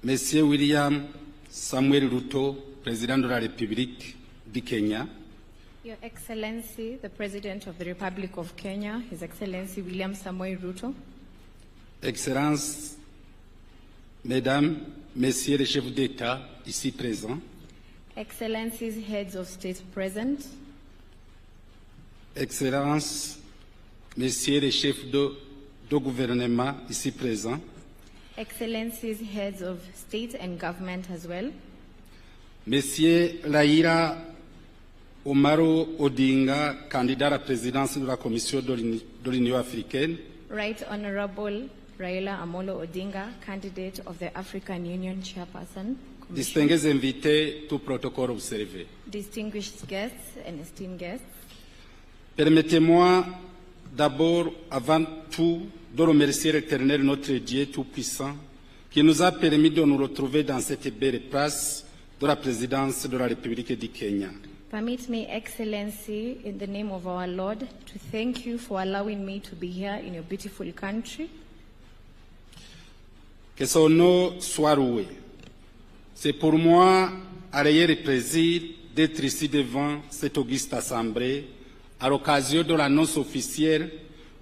Monsieur William Samuel Ruto, President of the Republic du Kenya. Your Excellency, the President of the Republic of Kenya, His Excellency William Samuel Ruto. Excellences, Mesdames, Messieurs les chefs d'État ici présents. Excellencies, heads of state present. Excellences, Messieurs les chefs de gouvernement ici présents. Excellencies, heads of state and government as well. Monsieur Raila Odinga, candidat à la présidence de la Commission de l'Union africaine. Right Honorable Raila Amolo Odinga, candidate of the African Union Chairperson. Distingués invités, tout protocole observé. Distinguished guests and esteemed guests. Permettez-moi d'abord, avant tout, de remercier l'Éternel, notre Dieu Tout-Puissant, qui nous a permis de nous retrouver dans cette belle place de la présidence de la République du Kenya. Permit me, Excellency, in the name of our Lord, to thank you for allowing me to be here in your beautiful country. Que son nom soit loué. C'est pour moi un réel plaisir d'être ici devant cette auguste assemblée à l'occasion de l'annonce officielle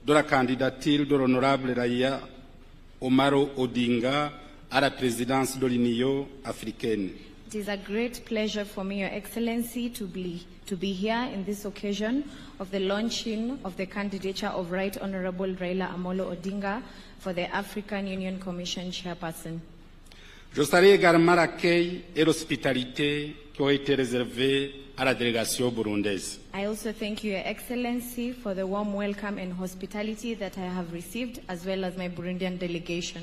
de la candidature de l'honorable Raila Odinga à la présidence de l'Union africaine. It is a great pleasure for me, Your Excellency, to be here in this occasion of the launching of the candidature of Right Honorable Raila Amolo Odinga for the African Union Commission Chairperson. Je salue également l'accueil et l'hospitalité qui ont été réservés à la délégation burundaise. I also thank you, Your Excellency, for the warm welcome and hospitality that I have received, as well as my Burundian delegation.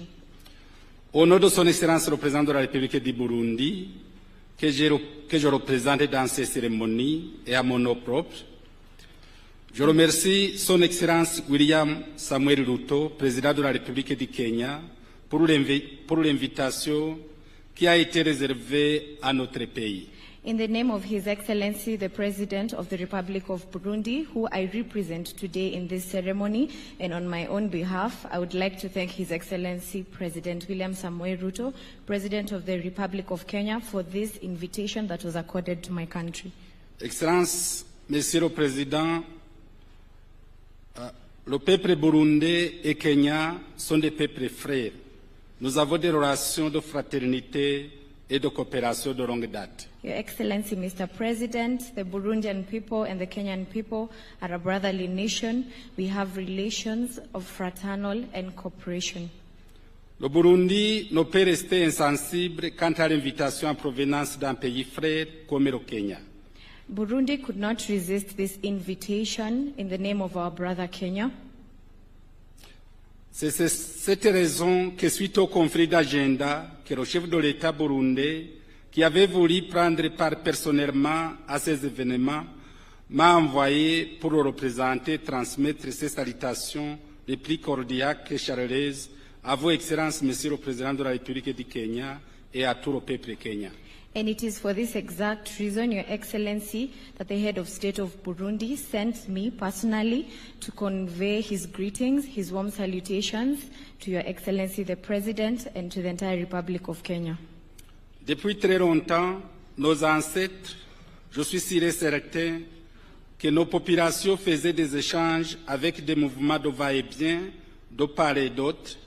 Au nom de son Excellence le Président de la République du Burundi, que je représente dans ces cérémonies et à mon nom propre, je remercie son Excellence William Samuel Ruto, Président de la République du Kenya, pour l'invitation qui a été réservée à notre pays. In the name of His Excellency, the President of the Republic of Burundi, who I represent today in this ceremony, and on my own behalf, I would like to thank His Excellency President William Samoei Ruto, President of the Republic of Kenya, for this invitation that was accorded to my country. Excellence, Monsieur le Président, le peuple burundais et kenyan sont des peuples frères. Nous avons des relations de fraternité et de coopération de longue date. Your Excellency, Mr. President, the Burundian people and the Kenyan people are a brotherly nation. We have relations of fraternal and cooperation. Le Burundi ne peut rester insensible quant à l'invitation en provenance d'un pays frère comme le Kenya. Burundi could not resist this invitation in the name of our brother Kenya. C'est cette raison que suite au conflit d'agenda que le chef de l'État burundais, qui avait voulu prendre part personnellement à ces événements, m'a envoyé pour le représenter transmettre ses salutations les plus cordiales et chaleureuses à vos excellences, Monsieur le Président de la République du Kenya, et à tout le peuple kenyan. And it is for this exact reason, Your Excellency, that the head of state of Burundi sent me personally to convey his greetings, his warm salutations to Your Excellency the President and to the entire Republic of Kenya. Depuis très longtemps, nos ancêtres, je suis sûr et certain que nos populations faisaient des échanges avec des mouvements de va-et-vient de part et d'autre,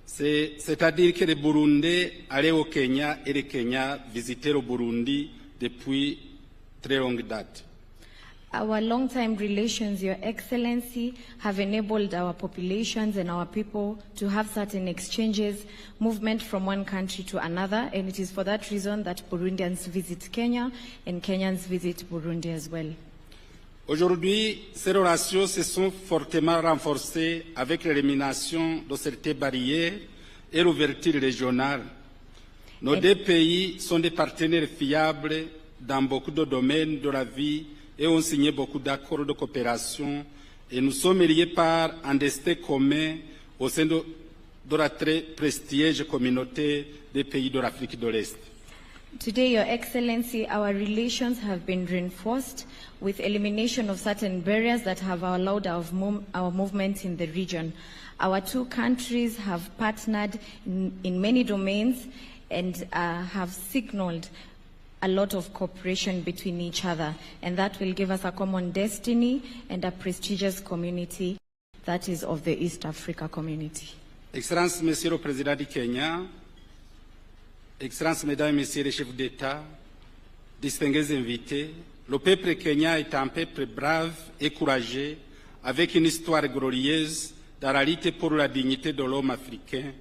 c'est-à-dire que les Burundais allaient au Kenya et les Kenyans visitaient le Burundi depuis très longue date. Our long-time relations, Your Excellency, have enabled our populations and our people to have certain exchanges, movement from one country to another, and it is for that reason that Burundians visit Kenya and Kenyans visit Burundi as well. Aujourd'hui, ces relations se sont fortement renforcées avec l'élimination de certaines barrières et l'ouverture régionale. Nos deux pays sont des partenaires fiables dans beaucoup de domaines de la vie et ont signé beaucoup d'accords de coopération et nous sommes liés par un destin commun au sein de la très prestigieuse communauté des pays de l'Afrique de l'Est. Today, Your Excellency, our relations have been reinforced with elimination of certain barriers that have allowed our movement in the region. Our two countries have partnered in many domains and have signaled a lot of cooperation between each other, and that will give us a common destiny and a prestigious community that is of the East Africa community. Excellences, Monsieur le Président du Kenya, Excellences, Mesdames et Messieurs les chefs d'État, distingués invités, le peuple kenyan est un peuple brave et courageux, avec une histoire glorieuse dans la lutte pour la dignité de l'homme africain.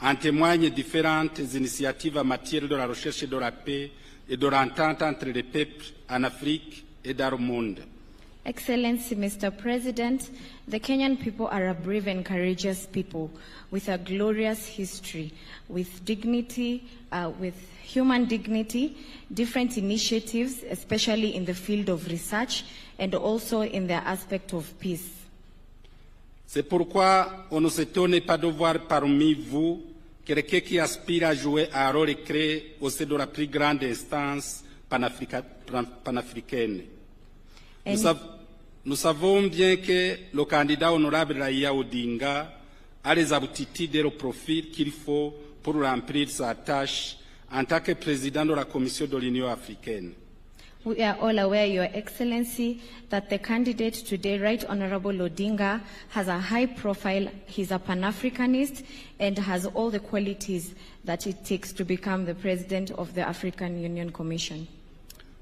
En témoignent différentes initiatives en matière de la recherche de la paix et de l'entente entre les peuples en Afrique et dans le monde. Excellency, Mr. President, the Kenyan people are a brave and courageous people with a glorious history, with dignity, with human dignity, different initiatives, especially in the field of research and also in the aspect of peace. C'est pourquoi on ne s'étonne pas de voir parmi vous quelqu'un qui aspire à jouer un rôle clé au sein de la plus grande instance panafricaine. Nous savons bien que le candidat honorable Raila Odinga a les aptitudes et le profil qu'il faut pour remplir sa tâche en tant que président de la Commission de l'Union africaine. We are all aware, Your Excellency, that the candidate today, Right Honorable Odinga, has a high profile. He's a Pan-Africanist and has all the qualities that it takes to become the president of the African Union Commission.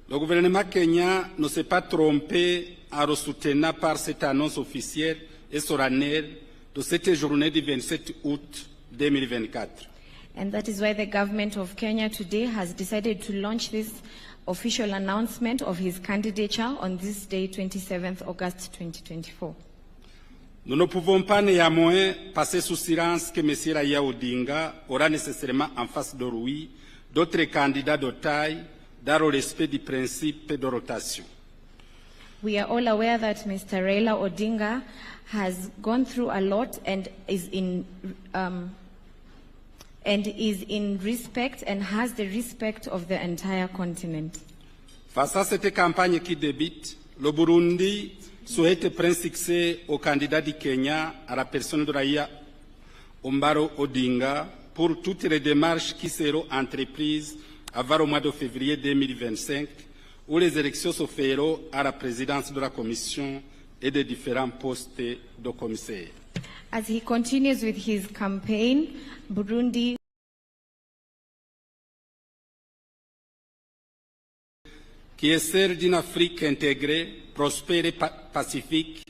Le gouvernement kenyan ne s'est pas trompé en le soutenant par cette annonce officielle et solennelle de cette journée du 27 août 2024. And that is why the government of Kenya today has decided to launch this official announcement of his candidature on this day, 27th August 2024. Nous ne pouvons pas néanmoins passer sous silence que M. Raila Odinga aura nécessairement en face de lui d'autres candidats de taille dans le respect du principe de rotation. We are all aware that Mr. Raila Odinga has gone through a lot and is in respect and has the respect of the entire continent. Face à cette campagne qui débute, le Burundi souhaite prendre succès au candidat du Kenya à la personne de Raila Odinga pour toutes les démarches qui seront entreprises avant le mois de février 2025, où les élections se feront à la présidence de la Commission et des différents postes de commissaires. As he continues with his campaign, Burundi qui est celle d'une Afrique intégrée, prospère et pacifique,